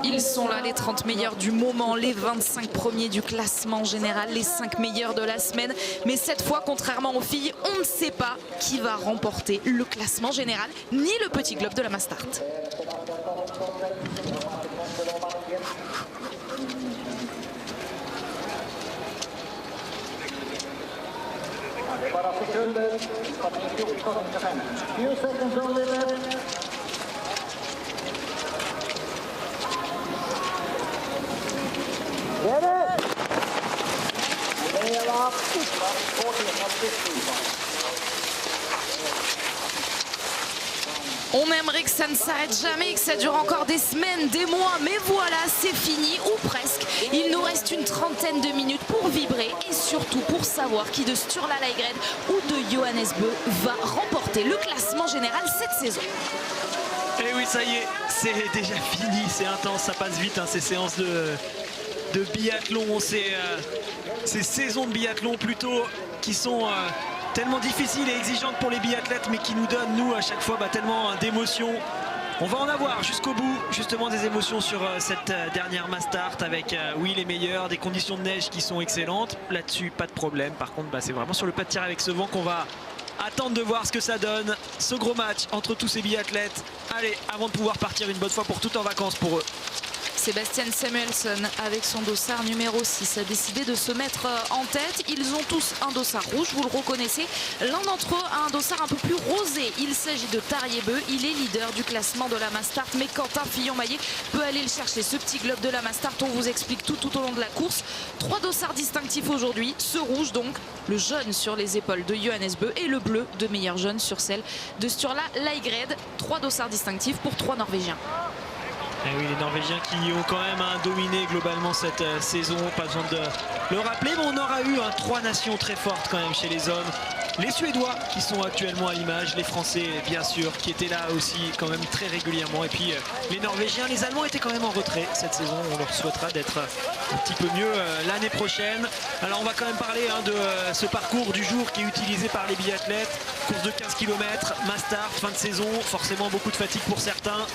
Ils sont là, les 30 meilleurs du moment, les 25 premiers du classement général, les 5 meilleurs de la semaine. Mais cette fois, contrairement aux filles, on ne sait pas qui va remporter le classement général, ni le petit globe de la Mastart. Bara sekunder, 14,95. 10 seconds only left. Get it! They are up, 40 and 50. On aimerait que ça ne s'arrête jamais, que ça dure encore des semaines, des mois, mais voilà, c'est fini, ou presque. Il nous reste une trentaine de minutes pour vibrer et surtout pour savoir qui de Sturla Liegred ou de Johannes Bö va remporter le classement général cette saison. Et oui, ça y est, c'est déjà fini, c'est intense, ça passe vite, hein, ces séances de biathlon, ces saisons de biathlon plutôt qui sont tellement difficiles et exigeantes pour les biathlètes, mais qui nous donnent, nous, à chaque fois, tellement d'émotions. On va en avoir jusqu'au bout, justement, des émotions sur cette dernière Mastart avec, oui, les meilleurs, des conditions de neige qui sont excellentes. Là-dessus, pas de problème. Par contre, c'est vraiment sur le plat de tir avec ce vent qu'on va attendre de voir ce que ça donne. Ce gros match entre tous ces biathlètes. Allez, avant de pouvoir partir une bonne fois pour toutes en vacances pour eux. Sébastien Samuelsson, avec son dossard numéro 6, a décidé de se mettre en tête. Ils ont tous un dossard rouge, vous le reconnaissez. L'un d'entre eux a un dossard un peu plus rosé. Il s'agit de Tarjei Bø. Il est leader du classement de la Mastart. Mais Quentin Fillon-Maillet peut aller le chercher. Ce petit globe de la Mastart, on vous explique tout au long de la course. 3 dossards distinctifs aujourd'hui. Ce rouge, donc, le jaune sur les épaules de Johannes Bø et le bleu de meilleur jaune sur celle de Sturla Liegred. 3 dossards distinctifs pour 3 Norvégiens. Et oui, les Norvégiens qui ont quand même dominé globalement cette saison, pas besoin de le rappeler, mais on aura eu 3 nations très fortes quand même chez les hommes. Les Suédois qui sont actuellement à l'image, les Français bien sûr qui étaient là aussi quand même très régulièrement, et puis les Norvégiens, les Allemands étaient quand même en retrait cette saison. On leur souhaitera d'être un petit peu mieux l'année prochaine. Alors on va quand même parler de ce parcours du jour qui est utilisé par les biathlètes. Course de 15 km, Mastart, fin de saison, forcément beaucoup de fatigue pour certains.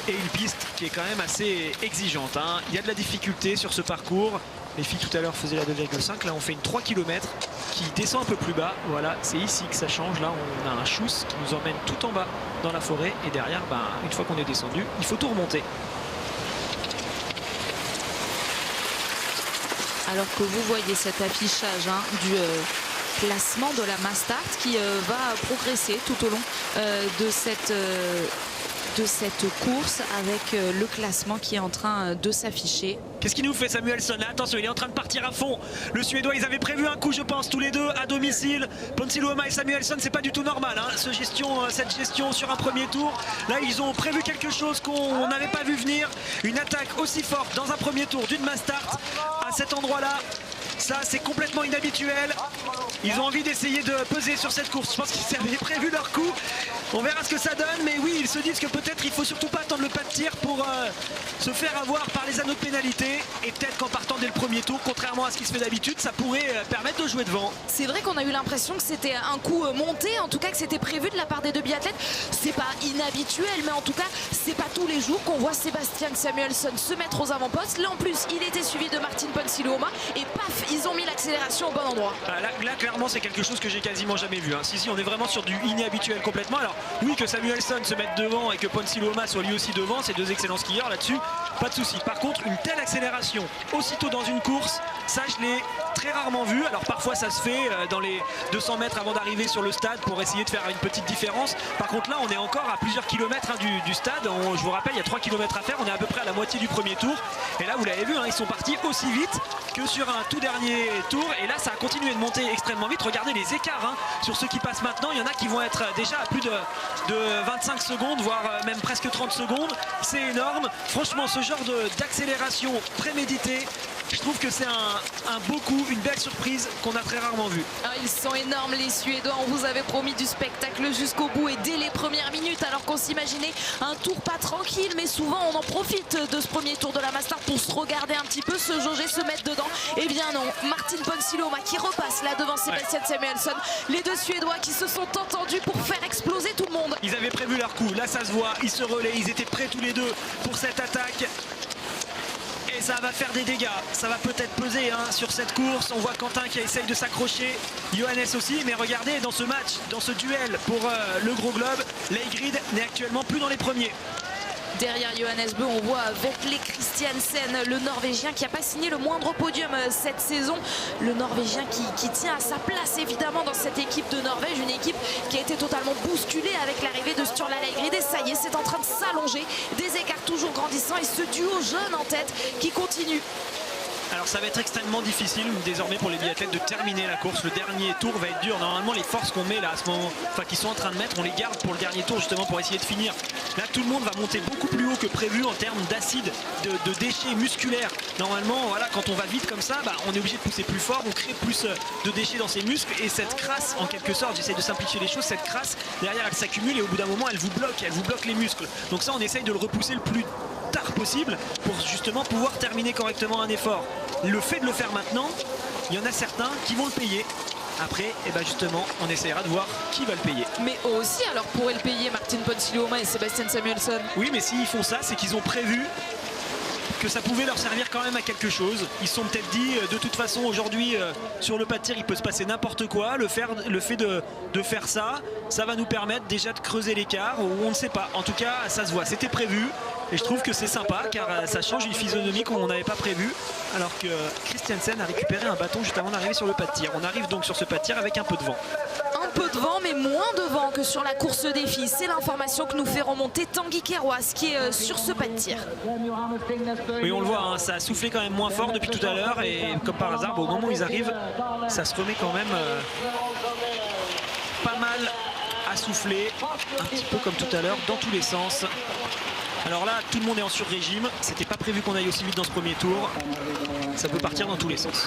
Et une piste qui est quand même assez exigeante. Il y a de la difficulté sur ce parcours. Les filles tout à l'heure faisaient la 2,5. Là on fait une 3 km qui descend un peu plus bas. Voilà, c'est ici que ça change. Là on a un chousse qui nous emmène tout en bas dans la forêt. Et derrière, une fois qu'on est descendu, il faut tout remonter. Alors que vous voyez cet affichage du classement de la Mastart qui va progresser tout au long de cette course avec le classement qui est en train de s'afficher. Qu'est-ce qu'il nous fait Samuelsson? Attention, il est en train de partir à fond. Le Suédois, ils avaient prévu un coup, je pense, tous les deux à domicile. Ponsiluoma et Samuelsson, c'est pas du tout normal, cette gestion sur un premier tour. Là, ils ont prévu quelque chose qu'on n'avait pas vu venir. Une attaque aussi forte dans un premier tour d'une Mastart à cet endroit-là. Ça, c'est complètement inhabituel. Ils ont envie d'essayer de peser sur cette course. Je pense qu'ils avaient prévu leur coup. On verra ce que ça donne. Mais oui, ils se disent que peut-être il faut surtout pas attendre le pas de tir pour se faire avoir par les anneaux de pénalité. Et peut-être qu'en partant dès le premier tour, contrairement à ce qui se fait d'habitude, ça pourrait permettre de jouer devant. C'est vrai qu'on a eu l'impression que c'était un coup monté, en tout cas que c'était prévu de la part des deux biathlètes. C'est pas inhabituel, mais en tout cas, c'est pas tous les jours qu'on voit Sébastien Samuelsson se mettre aux avant-postes. Là, en plus, il était suivi de Martin Ponsiluoma. Et paf, ils ont mis l'accélération au bon endroit. Là, clairement, c'est quelque chose que j'ai quasiment jamais vu. Si, on est vraiment sur du inhabituel complètement. Alors, oui, que Samuelsson se mette devant et que Ponsiluoma soit lui aussi devant, c'est 2 excellents skieurs là-dessus, pas de souci. Par contre, une telle accélération aussitôt dans une course, ça, je l'ai très rarement vu. Alors, parfois, ça se fait dans les 200 mètres avant d'arriver sur le stade pour essayer de faire une petite différence. Par contre, là, on est encore à plusieurs kilomètres du stade. Je vous rappelle, il y a 3 km à faire. On est à peu près à la moitié du premier tour. Et là, vous l'avez vu, ils sont partis aussi vite que sur un tout dernier tour. Et là, ça a continué de monter extrêmement vite. Regardez les écarts sur ceux qui passent maintenant. Il y en a qui vont être déjà à plus de 25 secondes, voire même presque 30 secondes. C'est énorme. Franchement, ce genre d'accélération préméditée, Je trouve que c'est un beau coup, une belle surprise qu'on a très rarement vue. Ah, ils sont énormes les Suédois, on vous avait promis du spectacle jusqu'au bout et dès les premières minutes, alors qu'on s'imaginait un tour pas tranquille, mais souvent on en profite de ce premier tour de la Mastart pour se regarder un petit peu, se jauger, se mettre dedans. Eh bien non, Martin Ponsiluoma qui repasse là devant Sebastian Samuelsson. Les deux Suédois qui se sont entendus pour faire exploser tout le monde. Ils avaient prévu leur coup, là ça se voit, ils se relaient, ils étaient prêts tous les deux pour cette attaque. Et ça va faire des dégâts, ça va peut-être peser sur cette course. On voit Quentin qui essaye de s'accrocher, Johannes aussi, mais regardez dans ce match, dans ce duel pour le gros globe, Leigrid n'est actuellement plus dans les premiers. Derrière Johannes Bö, on voit Vetle Christiansen, le Norvégien qui n'a pas signé le moindre podium cette saison. Le Norvégien qui tient à sa place évidemment dans cette équipe de Norvège, une équipe qui a été totalement bousculée avec l'arrivée de Sturla Leigrid. Et ça y est, c'est en train de s'allonger, des écarts toujours grandissants et ce duo jeune en tête qui continue. Alors ça va être extrêmement difficile désormais pour les biathlètes de terminer la course. Le dernier tour va être dur. Normalement les forces qu'on met là à ce moment, enfin qu'ils sont en train de mettre, on les garde pour le dernier tour justement pour essayer de finir. Là tout le monde va monter beaucoup plus haut que prévu en termes d'acide, de déchets musculaires. Normalement voilà, quand on va vite comme ça, on est obligé de pousser plus fort, on crée plus de déchets dans ses muscles et cette crasse en quelque sorte, j'essaie de simplifier les choses, cette crasse derrière elle s'accumule et au bout d'un moment elle vous bloque les muscles. Donc ça on essaye de le repousser le plus tard possible pour justement pouvoir terminer correctement un effort. Le fait de le faire maintenant, il y en a certains qui vont le payer. Après, justement, on essaiera de voir qui va le payer. Mais eux aussi alors pourraient le payer, Martin Ponsiluoma et Sebastian Samuelsson. Oui, mais s'ils font ça, c'est qu'ils ont prévu que ça pouvait leur servir quand même à quelque chose. Ils se sont peut-être dit, de toute façon, aujourd'hui, sur le pas de tir, il peut se passer n'importe quoi. Le fait de faire ça, ça va nous permettre déjà de creuser l'écart, ou on ne sait pas. En tout cas, ça se voit, c'était prévu. Et je trouve que c'est sympa, car ça change une physionomie qu'on n'avait pas prévue. Alors que Christiansen a récupéré un bâton juste avant d'arriver sur le pas de tir. On arrive donc sur ce pas de tir avec un peu de vent. Un peu de vent, mais moins de vent que sur la course défi. C'est l'information que nous fait remonter Tanguy Keroas qui est sur ce pas de tir. Oui, on le voit, ça a soufflé quand même moins fort depuis tout à l'heure. Et comme par hasard, au moment où ils arrivent, ça se remet quand même pas mal à souffler. Un petit peu comme tout à l'heure, dans tous les sens. Alors là, tout le monde est en sur-régime. C'était pas prévu qu'on aille aussi vite dans ce premier tour. Ça peut partir dans tous les sens.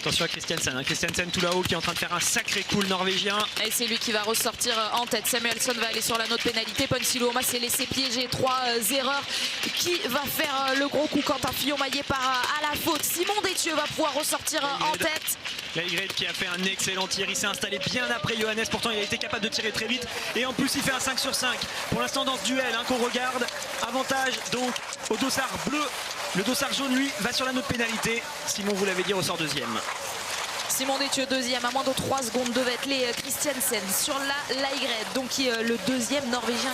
Attention à Christiansen, Christiansen tout là-haut qui est en train de faire un sacré coup le norvégien. Et c'est lui qui va ressortir en tête. Samuelsson va aller sur la note pénalité. Ponsiluoma s'est laissé piéger. 3 erreurs. Qui va faire le gros coup? Quentin Fillon-Maillet part à la faute. Simon Détieux va pouvoir ressortir en tête. Leigrid qui a fait un excellent tir, il s'est installé bien après Johannes, pourtant il a été capable de tirer très vite et en plus il fait un 5 sur 5. Pour l'instant dans ce duel qu'on regarde, avantage donc au dossard bleu, le dossard jaune lui va sur la note pénalité. Simon, vous l'avez dit, ressort deuxième. Simon Détieux deuxième à moins de 3 secondes de Vetle Christiansen sur la Leigrid, donc qui est le deuxième norvégien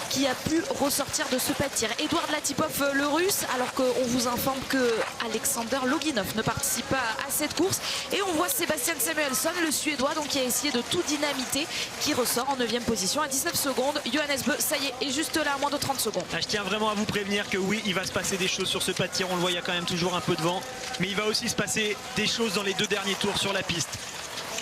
qui a pu ressortir de ce pas de tir. Eduard Latipov le russe, alors qu'on vous informe que Alexander Loginov ne participe pas à cette course. Et on voit Sebastian Samuelsson, le suédois, donc qui a essayé de tout dynamiter, qui ressort en 9e position à 19 secondes. Johannes Bö, ça y est juste là à moins de 30 secondes. Je tiens vraiment à vous prévenir que oui, il va se passer des choses sur ce pas de tir, on le voit, il y a quand même toujours un peu de vent, mais il va aussi se passer des choses dans les 2 derniers tours sur la piste,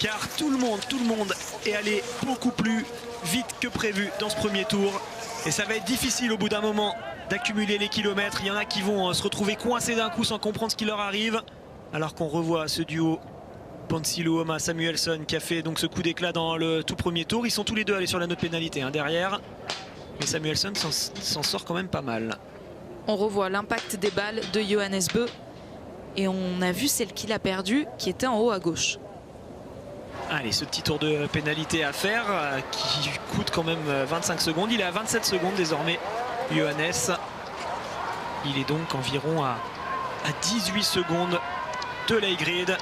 car tout le monde est allé beaucoup plus vite que prévu dans ce premier tour et ça va être difficile au bout d'un moment d'accumuler les kilomètres. Il y en a qui vont se retrouver coincés d'un coup sans comprendre ce qui leur arrive, alors qu'on revoit ce duo Ponsiluoma Samuelsson qui a fait donc ce coup d'éclat dans le tout premier tour. Ils sont tous les deux allés sur la note pénalité derrière, mais Samuelsson s'en sort quand même pas mal. On revoit l'impact des balles de Johannes Bö. Et on a vu celle qu'il a perdue qui était en haut à gauche. Allez, ce petit tour de pénalité à faire qui coûte quand même 25 secondes. Il est à 27 secondes désormais, Johannes. Il est donc environ à 18 secondes de Leigrid.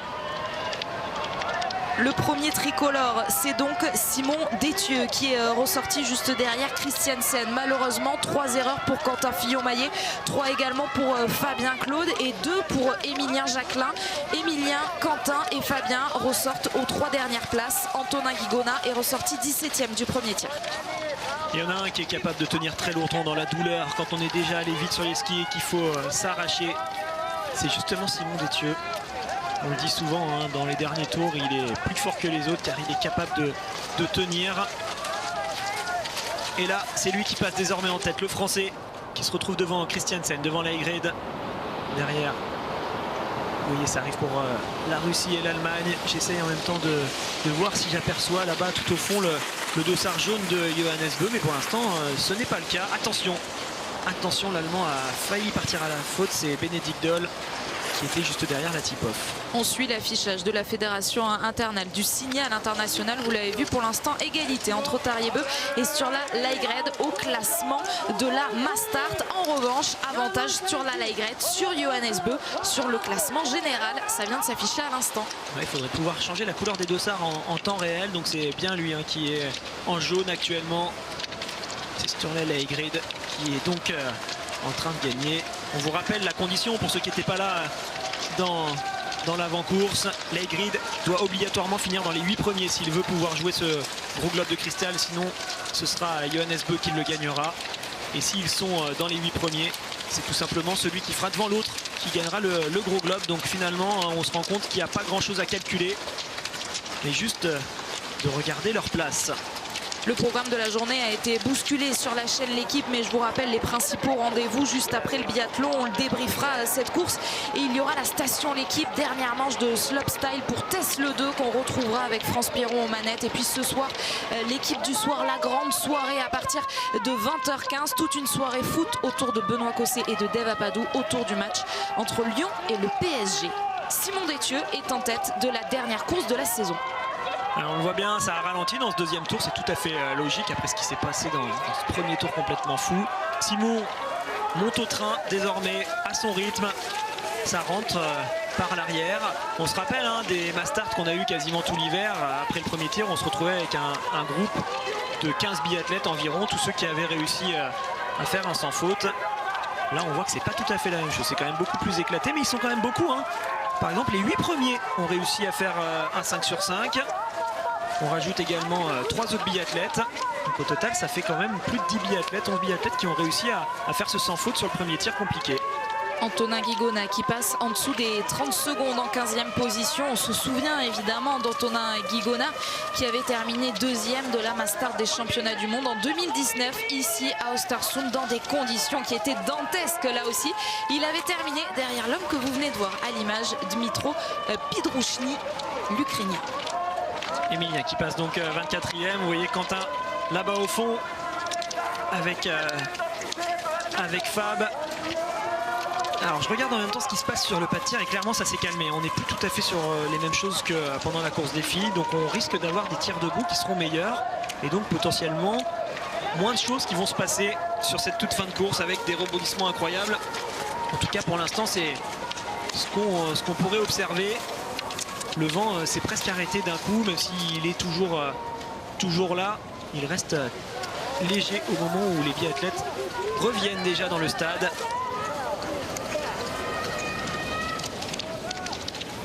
Le premier tricolore, c'est donc Simon Détieux qui est ressorti juste derrière Christiansen. Malheureusement, 3 erreurs pour Quentin Fillon-Maillet, 3 également pour Fabien Claude et 2 pour Emilien Jacquelin. Emilien, Quentin et Fabien ressortent aux 3 dernières places. Antonin Guigona est ressorti 17e du premier tir. Il y en a un qui est capable de tenir très longtemps dans la douleur quand on est déjà allé vite sur les skis et qu'il faut s'arracher. C'est justement Simon Détieux. On le dit souvent, hein, dans les derniers tours, il est plus fort que les autres car il est capable de tenir. Et là, c'est lui qui passe désormais en tête, le Français, qui se retrouve devant Christiansen, devant Laigred. Derrière, vous voyez, ça arrive pour la Russie et l'Allemagne. J'essaye en même temps de voir si j'aperçois là-bas tout au fond le dossard jaune de Johannes Bö, mais pour l'instant, ce n'est pas le cas. Attention, attention, l'Allemand a failli partir à la faute, c'est Benedikt Doll qui était juste derrière la tip-off. On suit l'affichage de la fédération internationale du signal international. Vous l'avez vu, pour l'instant, égalité entre Tarjei Bø et Sturla Laigred au classement de la Mastart. En revanche, avantage Sturla Laigred sur Johannes Bø sur le classement général. Ça vient de s'afficher à l'instant. Ouais, il faudrait pouvoir changer la couleur des dossards en temps réel. Donc c'est bien lui hein, qui est en jaune actuellement. C'est Sturla Laigred qui est donc en train de gagner. On vous rappelle la condition pour ceux qui n'étaient pas là dans l'avant-course. Laigred doit obligatoirement finir dans les 8 premiers s'il veut pouvoir jouer ce gros globe de cristal. Sinon, ce sera Johannes Bø qui le gagnera. Et s'ils sont dans les 8 premiers, c'est tout simplement celui qui fera devant l'autre qui gagnera le gros globe. Donc finalement, on se rend compte qu'il n'y a pas grand-chose à calculer. Mais juste de regarder leur place. Le programme de la journée a été bousculé sur la chaîne L'équipe, mais je vous rappelle les principaux rendez-vous juste après le biathlon. On le débriefera cette course et il y aura la station L'équipe, dernière manche de slopestyle pour Tesle 2 qu'on retrouvera avec France Piron aux manettes. Et puis ce soir, l'équipe du soir, la grande soirée à partir de 20h15, toute une soirée foot autour de Benoît Cosset et de Dave Apadou autour du match entre Lyon et le PSG. Simon Détieux est en tête de la dernière course de la saison. Alors on le voit bien, ça a ralenti dans ce deuxième tour, c'est tout à fait logique après ce qui s'est passé dans ce premier tour complètement fou. Simon monte au train désormais à son rythme, ça rentre par l'arrière. On se rappelle hein, des Mastart qu'on a eu quasiment tout l'hiver. Après le premier tir, on se retrouvait avec un groupe de 15 biathlètes environ, tous ceux qui avaient réussi à faire un sans faute. Là on voit que c'est pas tout à fait la même chose, c'est quand même beaucoup plus éclaté, mais ils sont quand même beaucoup. Hein. Par exemple, les 8 premiers ont réussi à faire un 5 sur 5. On rajoute également 3 autres biathlètes. Donc au total, ça fait quand même plus de 10 biathlètes, 11 biathlètes qui ont réussi à faire ce sans faute sur le premier tir compliqué. Antonin Guigona qui passe en dessous des 30 secondes en 15e position. On se souvient évidemment d'Antonin Guigona qui avait terminé 2e de la Mastart des championnats du monde en 2019 ici à Östersund dans des conditions qui étaient dantesques là aussi. Il avait terminé derrière l'homme que vous venez de voir à l'image, Dmitro Pidrouchny, l'Ukrainien. Emilien qui passe donc 24e. Vous voyez Quentin là-bas au fond avec Fab. Alors je regarde en même temps ce qui se passe sur le pas de tir et clairement ça s'est calmé. On n'est plus tout à fait sur les mêmes choses que pendant la course des filles. Donc on risque d'avoir des tirs debout qui seront meilleurs. Et donc potentiellement moins de choses qui vont se passer sur cette toute fin de course avec des rebondissements incroyables. En tout cas pour l'instant c'est ce qu'on pourrait observer. Le vent s'est presque arrêté d'un coup, même s'il est toujours là. Il reste léger au moment où les biathlètes reviennent déjà dans le stade.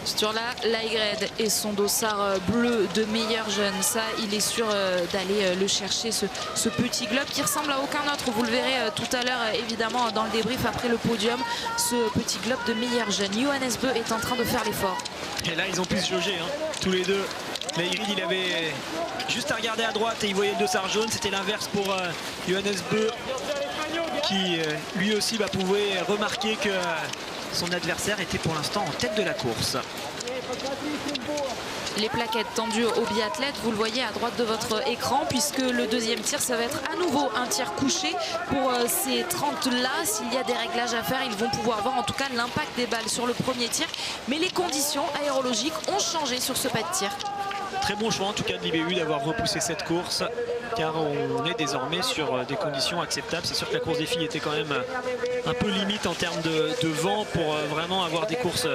Sturla Laigred et son dossard bleu de meilleur jeune, ça il est sûr d'aller le chercher, ce petit globe qui ressemble à aucun autre. Vous le verrez tout à l'heure évidemment dans le débrief après le podium, ce petit globe de meilleur jeune. Johannes Bø est en train de faire l'effort. Et là ils ont pu se jauger hein, tous les deux. Laigred il avait juste à regarder à droite et il voyait le dossard jaune. C'était l'inverse pour Johannes Bø qui lui aussi pouvait remarquer que son adversaire était pour l'instant en tête de la course. Les plaquettes tendues aux biathlètes, vous le voyez à droite de votre écran, puisque le deuxième tir, ça va être à nouveau un tir couché. Pour ces 30-là, s'il y a des réglages à faire, ils vont pouvoir voir en tout cas l'impact des balles sur le premier tir. Mais les conditions aérologiques ont changé sur ce pas de tir. Très bon choix en tout cas de l'IBU d'avoir repoussé cette course, car on est désormais sur des conditions acceptables. C'est sûr que la course des filles était quand même un peu limite en termes de vent pour vraiment avoir des courses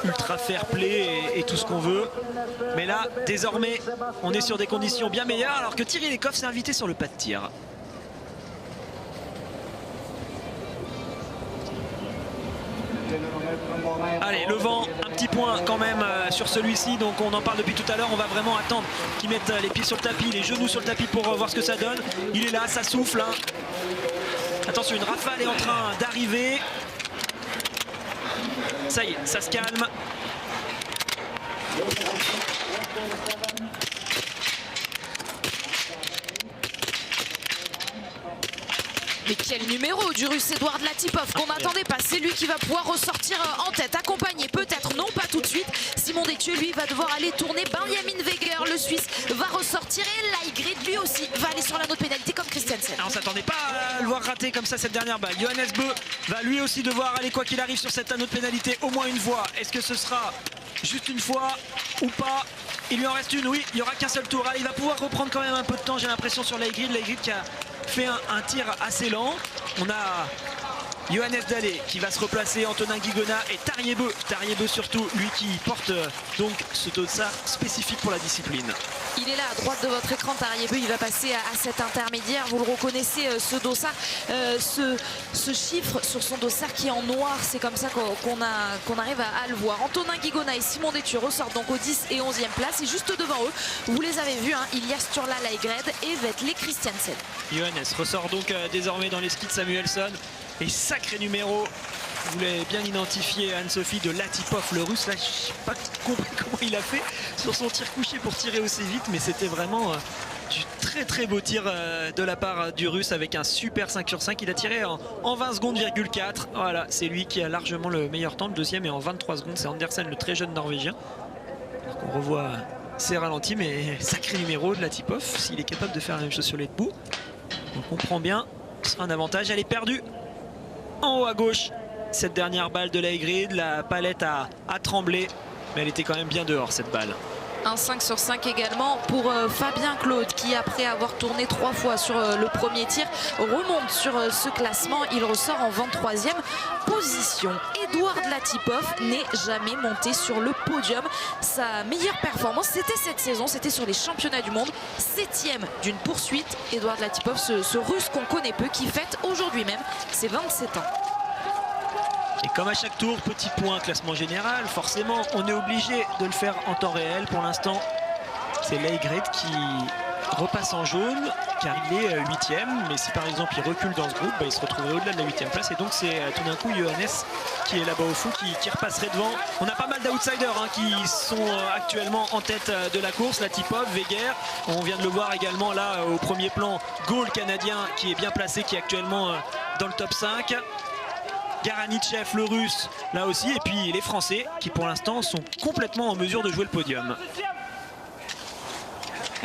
ultra fair play et tout ce qu'on veut. Mais là, désormais, on est sur des conditions bien meilleures, alors que Thierry Lekov s'est invité sur le pas de tir. Allez, le vent, un petit point quand même sur celui-ci, donc on en parle depuis tout à l'heure. On va vraiment attendre qu'ils mettent les pieds sur le tapis, les genoux sur le tapis pour voir ce que ça donne. Il est là, ça souffle hein. Attention, une rafale est en train d'arriver. Ça y est, ça se calme. Mais quel numéro du Russe Edouard Latipov qu'on n'attendait pas. C'est lui qui va pouvoir ressortir en tête, accompagné peut-être, non pas tout de suite. Simon Détieux, lui, va devoir aller tourner. Benjamin Weger, le Suisse, va ressortir. Et Laigrid, lui aussi, va aller sur la note pénalité comme Christiansen. On ne s'attendait pas à le voir rater comme ça cette dernière balle. Johannes Bö va lui aussi devoir aller, quoi qu'il arrive, sur cette anneau de pénalité au moins une fois. Est-ce que ce sera juste une fois ou pas? Il lui en reste une, oui, il n'y aura qu'un seul tour. Il va pouvoir reprendre quand même un peu de temps, j'ai l'impression, sur Laigrid. Laigrid qui a fait un tir assez lent. On a Johannes Dalé qui va se replacer, Antonin Guigona et Tariebeu. Tariebeu surtout, lui qui porte donc ce dossard spécifique pour la discipline. Il est là à droite de votre écran, Tariebeu. Il va passer à cet intermédiaire. Vous le reconnaissez, ce dossard, ce chiffre sur son dossard qui est en noir. C'est comme ça qu'on arrive à le voir. Antonin Guigona et Simon Détieux ressortent donc aux 10 et 11e place. Et juste devant eux, vous les avez vus, hein, il y a Sturla Laigrid et Vetle Christiansen. Johannes ressort donc désormais dans les skis de Samuelsson. Et sacré numéro, vous l'avez bien identifié, Anne-Sophie, de Latipov, le Russe. Là, je n'ai pas compris comment il a fait sur son tir couché pour tirer aussi vite, mais c'était vraiment du très beau tir de la part du Russe avec un super 5 sur 5. Il a tiré en 20 secondes,4. Voilà, c'est lui qui a largement le meilleur temps. Le deuxième est en 23 secondes, c'est Andersen, le très jeune Norvégien. Alors qu'on revoit ses ralentis, mais sacré numéro de Latipov, s'il est capable de faire la même chose sur les debout. On comprend bien, ce sera un avantage. Elle est perdue en haut à gauche, cette dernière balle de Laigrid. La palette a tremblé, mais elle était quand même bien dehors, cette balle. Un 5 sur 5 également pour Fabien Claude qui, après avoir tourné 3 fois sur le premier tir, remonte sur ce classement. Il ressort en 23e position. Edouard Latipov n'est jamais monté sur le podium. Sa meilleure performance, c'était cette saison, c'était sur les championnats du monde. 7e d'une poursuite. Edouard Latipov, ce Russe qu'on connaît peu, qui fête aujourd'hui même ses 27 ans. Et comme à chaque tour, petit point classement général, forcément on est obligé de le faire en temps réel. Pour l'instant, c'est Laigrid qui repasse en jaune car il est 8e, mais si par exemple il recule dans ce groupe, il se retrouverait au-delà de la 8e place, et donc c'est tout d'un coup Johannes qui est là-bas au fond qui repasserait devant. On a pas mal d'outsiders qui sont actuellement en tête de la course. Latipov, Weger, on vient de le voir également là au premier plan, Gaulle canadien qui est bien placé, qui est actuellement dans le top 5. Garanitchev, le Russe, là aussi, et puis les Français qui pour l'instant sont complètement en mesure de jouer le podium.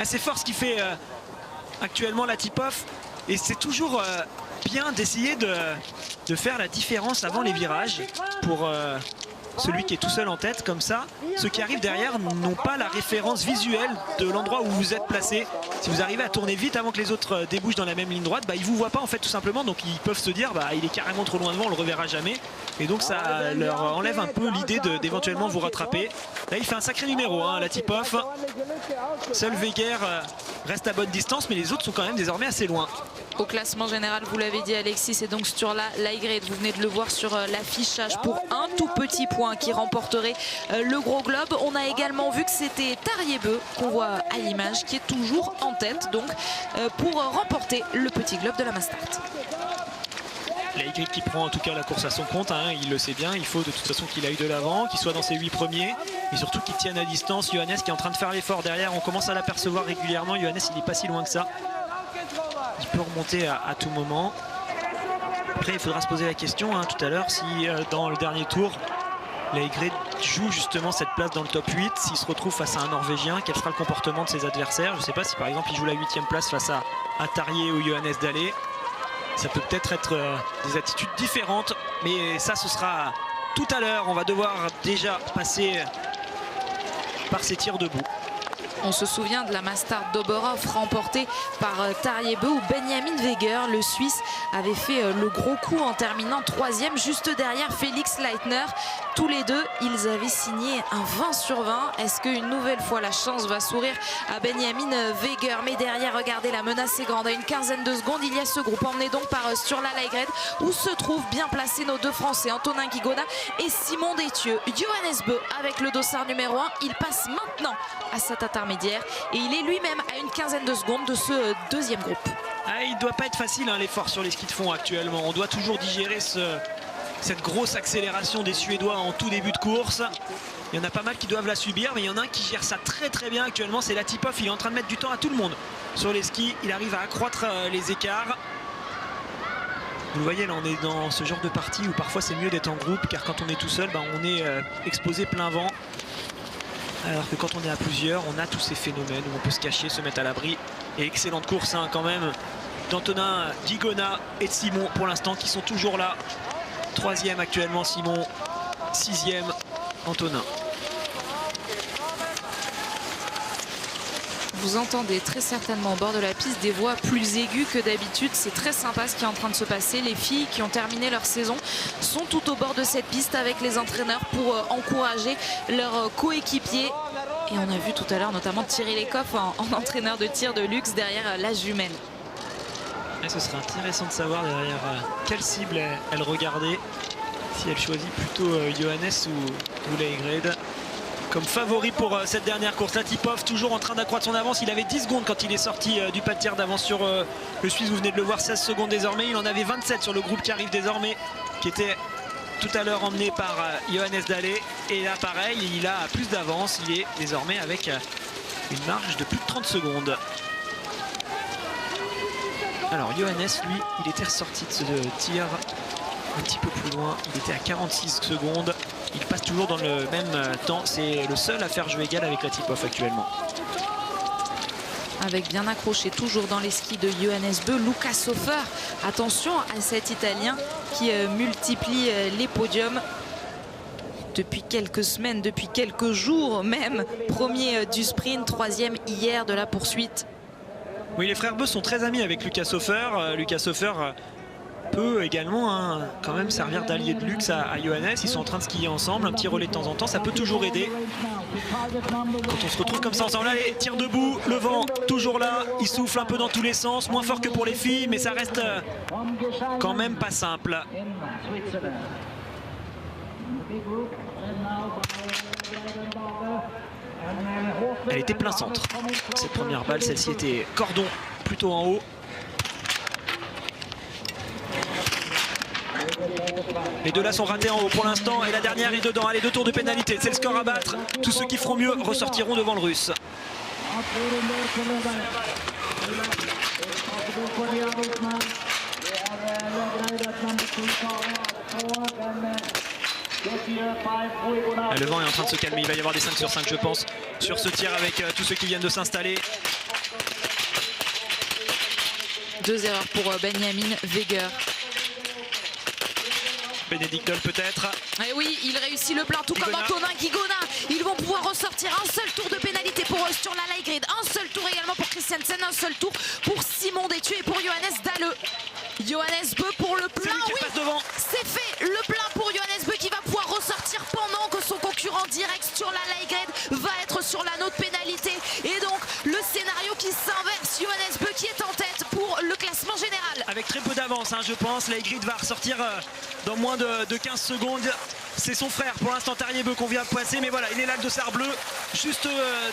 C'est fort ce qu'il fait actuellement Latipov, et c'est toujours bien d'essayer de faire la différence avant les virages pour celui qui est tout seul en tête comme ça. Ceux qui arrivent derrière n'ont pas la référence visuelle de l'endroit où vous êtes placé. Si vous arrivez à tourner vite avant que les autres débouchent dans la même ligne droite, ils ne vous voient pas en fait tout simplement, donc ils peuvent se dire il est carrément trop loin devant, on le reverra jamais, et donc ça leur enlève un peu l'idée d'éventuellement vous rattraper. Là il fait un sacré numéro, Latipov. Seul Weger reste à bonne distance, mais les autres sont quand même désormais assez loin. Au classement général, vous l'avez dit Alexis, c'est donc Sturla Laigrid. Vous venez de le voir sur l'affichage pour un tout petit point qui remporterait le gros globe. On a également vu que c'était Tariebeu qu'on voit à l'image qui est toujours en tête donc pour remporter le petit globe de la Mastart. Laigrid qui prend en tout cas la course à son compte, il le sait bien, il faut de toute façon qu'il aille de l'avant, qu'il soit dans ses 8 premiers et surtout qu'il tienne à distance. Johannes qui est en train de faire l'effort derrière, on commence à l'apercevoir régulièrement. Johannes il n'est pas si loin que ça, il peut remonter à tout moment. Après il faudra se poser la question tout à l'heure si dans le dernier tour Laigrid joue justement cette place dans le top 8, s'il se retrouve face à un Norvégien, quel sera le comportement de ses adversaires. Je ne sais pas si par exemple il joue la 8e place face à Tarier ou Johannes Dalé. Ça peut peut-être être des attitudes différentes, mais ça ce sera tout à l'heure. On va devoir déjà passer par ces tirs debout. On se souvient de la Mastart d'Oberhof remportée par Tariebeu où Benjamin Weger, le Suisse, avait fait le gros coup en terminant 3e, juste derrière Félix Leitner. Tous les deux, ils avaient signé un 20 sur 20. Est-ce qu'une nouvelle fois la chance va sourire à Benjamin Weger? Mais derrière, regardez, la menace est grande. À une quinzaine de secondes, il y a ce groupe emmené donc par Sturla Laigrid où se trouvent bien placés nos deux Français, Antonin Guigona et Simon Détieux. Johannes Bö avec le dossard numéro 1, il passe maintenant à cet intermédiaire et il est lui-même à une quinzaine de secondes de ce deuxième groupe. Il ne doit pas être facile l'effort sur les skis de fond actuellement. On doit toujours digérer cette grosse accélération des Suédois en tout début de course. Il y en a pas mal qui doivent la subir, mais il y en a un qui gère ça très bien actuellement, c'est Latipov. Il est en train de mettre du temps à tout le monde sur les skis. Il arrive à accroître les écarts. Vous voyez, là on est dans ce genre de partie où parfois c'est mieux d'être en groupe, car quand on est tout seul, on est exposé plein vent. Alors que quand on est à plusieurs, on a tous ces phénomènes où on peut se cacher, se mettre à l'abri. Et excellente course quand même d'Antonin Guigona et de Simon pour l'instant qui sont toujours là. 3e actuellement Simon, 6e Antonin. Vous entendez très certainement au bord de la piste des voix plus aiguës que d'habitude. C'est très sympa ce qui est en train de se passer. Les filles qui ont terminé leur saison sont tout au bord de cette piste avec les entraîneurs pour encourager leurs coéquipiers. Et on a vu tout à l'heure notamment Thierry Lecoff en entraîneur de tir de luxe derrière la jumelle. Et ce serait intéressant de savoir derrière quelle cible elle regardait. Si elle choisit plutôt Johannes ou Leigrid comme favori pour cette dernière course. Latipov toujours en train d'accroître son avance. Il avait 10 secondes quand il est sorti du pas de tir d'avance sur le Suisse. Vous venez de le voir, 16 secondes désormais. Il en avait 27 sur le groupe qui arrive désormais, qui était tout à l'heure emmené par Johannes Dalle. Et là pareil, il a plus d'avance. Il est désormais avec une marge de plus de 30 secondes. Alors Johannes, lui, il était ressorti de ce tir un petit peu plus loin. Il était à 46 secondes. Il passe toujours dans le même temps. C'est le seul à faire jeu égal avec Latipov actuellement. Avec bien accroché toujours dans les skis de Johannes Bö, Luca Sofer. Attention à cet Italien qui multiplie les podiums depuis quelques semaines, depuis quelques jours même. Premier du sprint, 3e hier de la poursuite. Oui, les frères Bö sont très amis avec Luca Sofer. Luca Sofer peut également quand même servir d'allié de luxe à Johannes. Ils sont en train de skier ensemble, un petit relais de temps en temps, ça peut toujours aider. Quand on se retrouve comme ça ensemble, allez, tire debout, le vent toujours là, il souffle un peu dans tous les sens, moins fort que pour les filles, mais ça reste quand même pas simple. Elle était plein centre, cette première balle, celle-ci était cordon plutôt en haut. Les deux là sont ratés en haut pour l'instant et la dernière est dedans. Allez, 2 tours de pénalité, c'est le score à battre. Tous ceux qui feront mieux ressortiront devant le Russe. Le vent est en train de se calmer, il va y avoir des 5 sur 5 je pense sur ce tir avec tous ceux qui viennent de s'installer. 2 erreurs pour Benjamin Weger. Bénédicte Doll peut-être. Et oui, il réussit le plein, tout comme Antonin Guigona. Ils vont pouvoir ressortir un seul tour de pénalité pour Sturla Leigrid, un seul tour également pour Christiansen, un seul tour pour Simon Détu et pour Johannes Dalle. Johannes Bö pour le plein, oui, c'est fait, le plein pour Johannes Bö qui va pouvoir ressortir pendant que son concurrent direct Sturla Leigrid va être sur la note pénalité. Et donc le scénario qui s'inverse, Johannes Bö qui est en tête pour le classement général. Avec très peu d'avance, je pense, Leigrid va ressortir dans moins de 15 secondes. C'est son frère pour l'instant, Tarjei Bö, qu'on vient de passer, mais voilà, il est là le dossard bleu, juste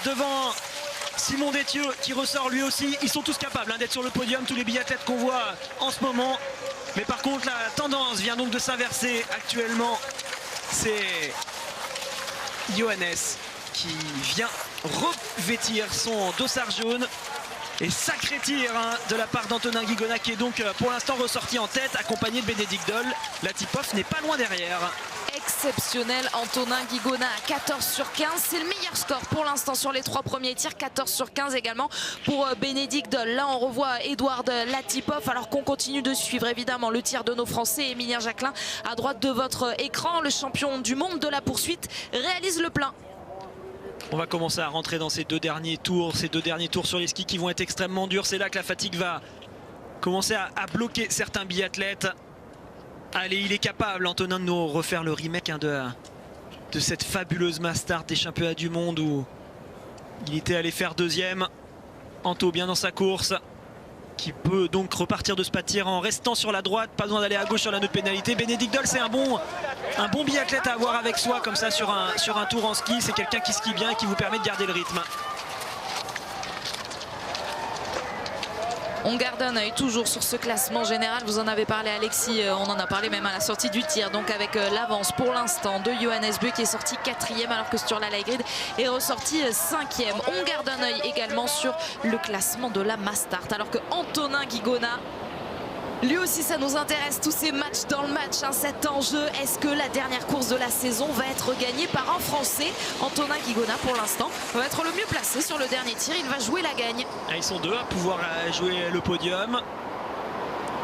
devant Simon Détieux qui ressort lui aussi. Ils sont tous capables d'être sur le podium, tous les biathlètes qu'on voit en ce moment. Mais par contre, la tendance vient donc de s'inverser actuellement. C'est Johannes qui vient revêtir son dossard jaune. Et sacré tir de la part d'Antonin Guigona qui est donc pour l'instant ressorti en tête, accompagné de Bénédicte Doll. Latipov n'est pas loin derrière. Exceptionnel, Antonin Guigona à 14 sur 15. C'est le meilleur score pour l'instant sur les 3 premiers tirs. 14 sur 15 également pour Bénédicte Doll. Là, on revoit Edouard Latipov alors qu'on continue de suivre évidemment le tir de nos Français. Émilien Jacquelin à droite de votre écran. Le champion du monde de la poursuite réalise le plein. On va commencer à rentrer dans ces deux derniers tours sur les skis qui vont être extrêmement durs. C'est là que la fatigue va commencer à bloquer certains biathlètes. Allez, il est capable, Antonin, de nous refaire le remake de cette fabuleuse mass start des championnats du monde où il était allé faire 2e. Anto bien dans sa course, qui peut donc repartir de ce pas de tir en restant sur la droite, pas besoin d'aller à gauche sur la note pénalité. Bénédicte Doll, c'est un bon biathlète à avoir avec soi comme ça sur un tour en ski. C'est quelqu'un qui skie bien et qui vous permet de garder le rythme. On garde un œil toujours sur ce classement général. Vous en avez parlé, Alexis, on en a parlé même à la sortie du tir. Donc avec l'avance pour l'instant de Johannes Bö qui est sorti 4e alors que Sturla Lægreid est ressorti 5e. On garde un œil également sur le classement de la Mastart alors que Antonin Guigona, lui aussi ça nous intéresse, tous ces matchs dans le match, hein, cet enjeu. Est-ce que la dernière course de la saison va être gagnée par un Français? Antonin Guigona pour l'instant va être le mieux placé sur le dernier tir, il va jouer la gagne. Ils sont deux à pouvoir jouer le podium,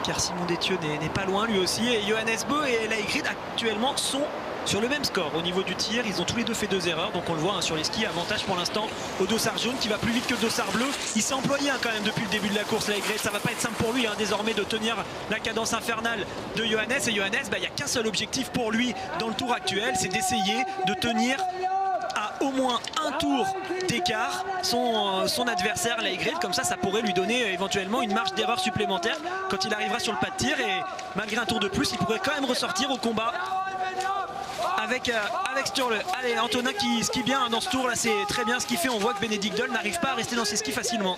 car Simon Détieux n'est pas loin lui aussi, et Johannes Bö et Lægreid actuellement sont sur le même score au niveau du tir. Ils ont tous les deux fait 2 erreurs, donc on le voit, hein, sur les skis. Avantage pour l'instant au dossard jaune qui va plus vite que le dossard bleu. Il s'est employé, hein, quand même depuis le début de la course, Lægreid. Ça va pas être simple pour lui, hein, désormais de tenir la cadence infernale de Johannes. Et Johannes, il n'y a qu'un seul objectif pour lui dans le tour actuel, c'est d'essayer de tenir à au moins un tour d'écart son adversaire Lægreid. Comme ça pourrait lui donner éventuellement une marge d'erreur supplémentaire quand il arrivera sur le pas de tir, et malgré un tour de plus il pourrait quand même ressortir au combat avec Sturle. Allez, Antonin qui skie bien dans ce tour là, c'est très bien ce qu'il fait. On voit que Benedikt Doll n'arrive pas à rester dans ses skis facilement.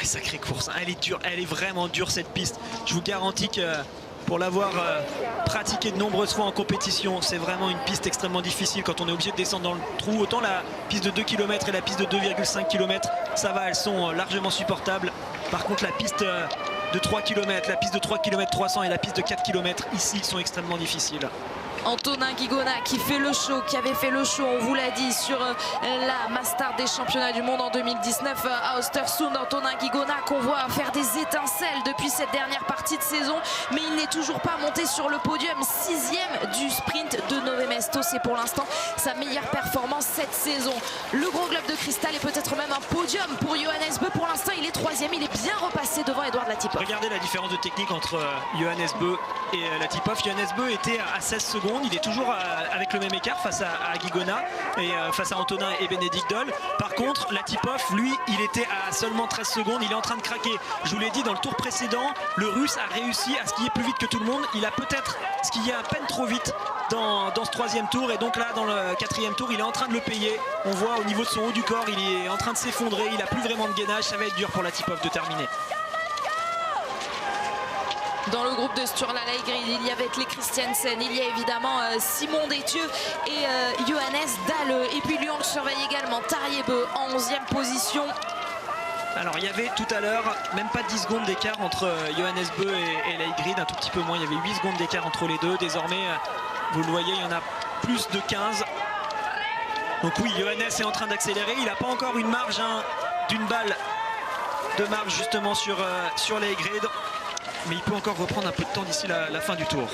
Sacrée course, elle est dure, elle est vraiment dure cette piste. Je vous garantis que pour l'avoir pratiqué de nombreuses fois en compétition, c'est vraiment une piste extrêmement difficile quand on est obligé de descendre dans le trou. Autant la piste de 2 km et la piste de 2,5 km, ça va, elles sont largement supportables. Par contre la piste de 3 km, la piste de 3 km 300 et la piste de 4 km ici sont extrêmement difficiles. Antonin Guigona qui fait le show, qui avait fait le show, on vous l'a dit, sur la Mastart des championnats du monde en 2019 à Östersund. Antonin Guigona qu'on voit faire des étincelles depuis cette dernière partie de saison, mais il n'est toujours pas monté sur le podium. 6e du sprint de Nové Mesto, c'est pour l'instant sa meilleure performance cette saison. Le gros globe de cristal et peut-être même un podium pour Johannes Bö. Pour l'instant il est 3e, il est bien repassé devant Edouard Latipov. Regardez la différence de technique entre Johannes Bö et Latipov. Johannes Bö était à 16 secondes. Il est toujours avec le même écart face à Guigona et face à Antonin et Benedikt Doll. Par contre, Latipov, lui, il était à seulement 13 secondes. Il est en train de craquer. Je vous l'ai dit, dans le tour précédent, le Russe a réussi à skier plus vite que tout le monde. Il a peut-être skié à peine trop vite dans ce 3e tour. Et donc là, dans le 4e tour, il est en train de le payer. On voit au niveau de son haut du corps, il est en train de s'effondrer. Il n'a plus vraiment de gainage. Ça va être dur pour Latipov de terminer. Dans le groupe de Sturla Lægreid, il y avait Tle Christiansen, il y a évidemment Simon Détieux et Johannes Dalle. Et puis lui on le surveille également, Tarjei Bø en 11e position. Alors il y avait tout à l'heure même pas 10 secondes d'écart entre Johannes Bö et Lægreid, un tout petit peu moins, il y avait 8 secondes d'écart entre les deux. Désormais, vous le voyez, il y en a plus de 15. Donc oui, Johannes est en train d'accélérer, il n'a pas encore une marge, hein, d'une balle de marge justement sur Lægreid. Mais il peut encore reprendre un peu de temps d'ici la fin du tour.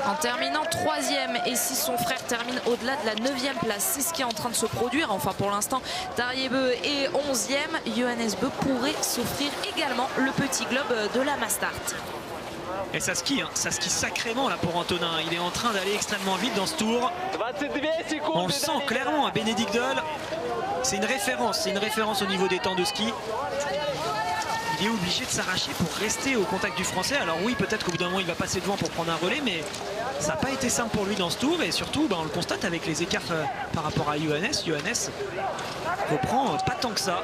En terminant 3e, et si son frère termine au-delà de la 9e place, c'est ce qui est en train de se produire. Enfin pour l'instant, Tarjei Bø est 11e. Johannes Bö pourrait s'offrir également le petit globe de la Mastart. Et ça skie, hein, ça skie sacrément là pour Antonin. Il est en train d'aller extrêmement vite dans ce tour. On le sent clairement à Benedikt Doll. C'est une référence au niveau des temps de ski. Il est obligé de s'arracher pour rester au contact du Français. Alors oui, peut-être qu'au bout d'un moment il va passer devant pour prendre un relais, mais ça n'a pas été simple pour lui dans ce tour. Et surtout, on le constate avec les écarts par rapport à Johannes. Johannes reprend pas tant que ça.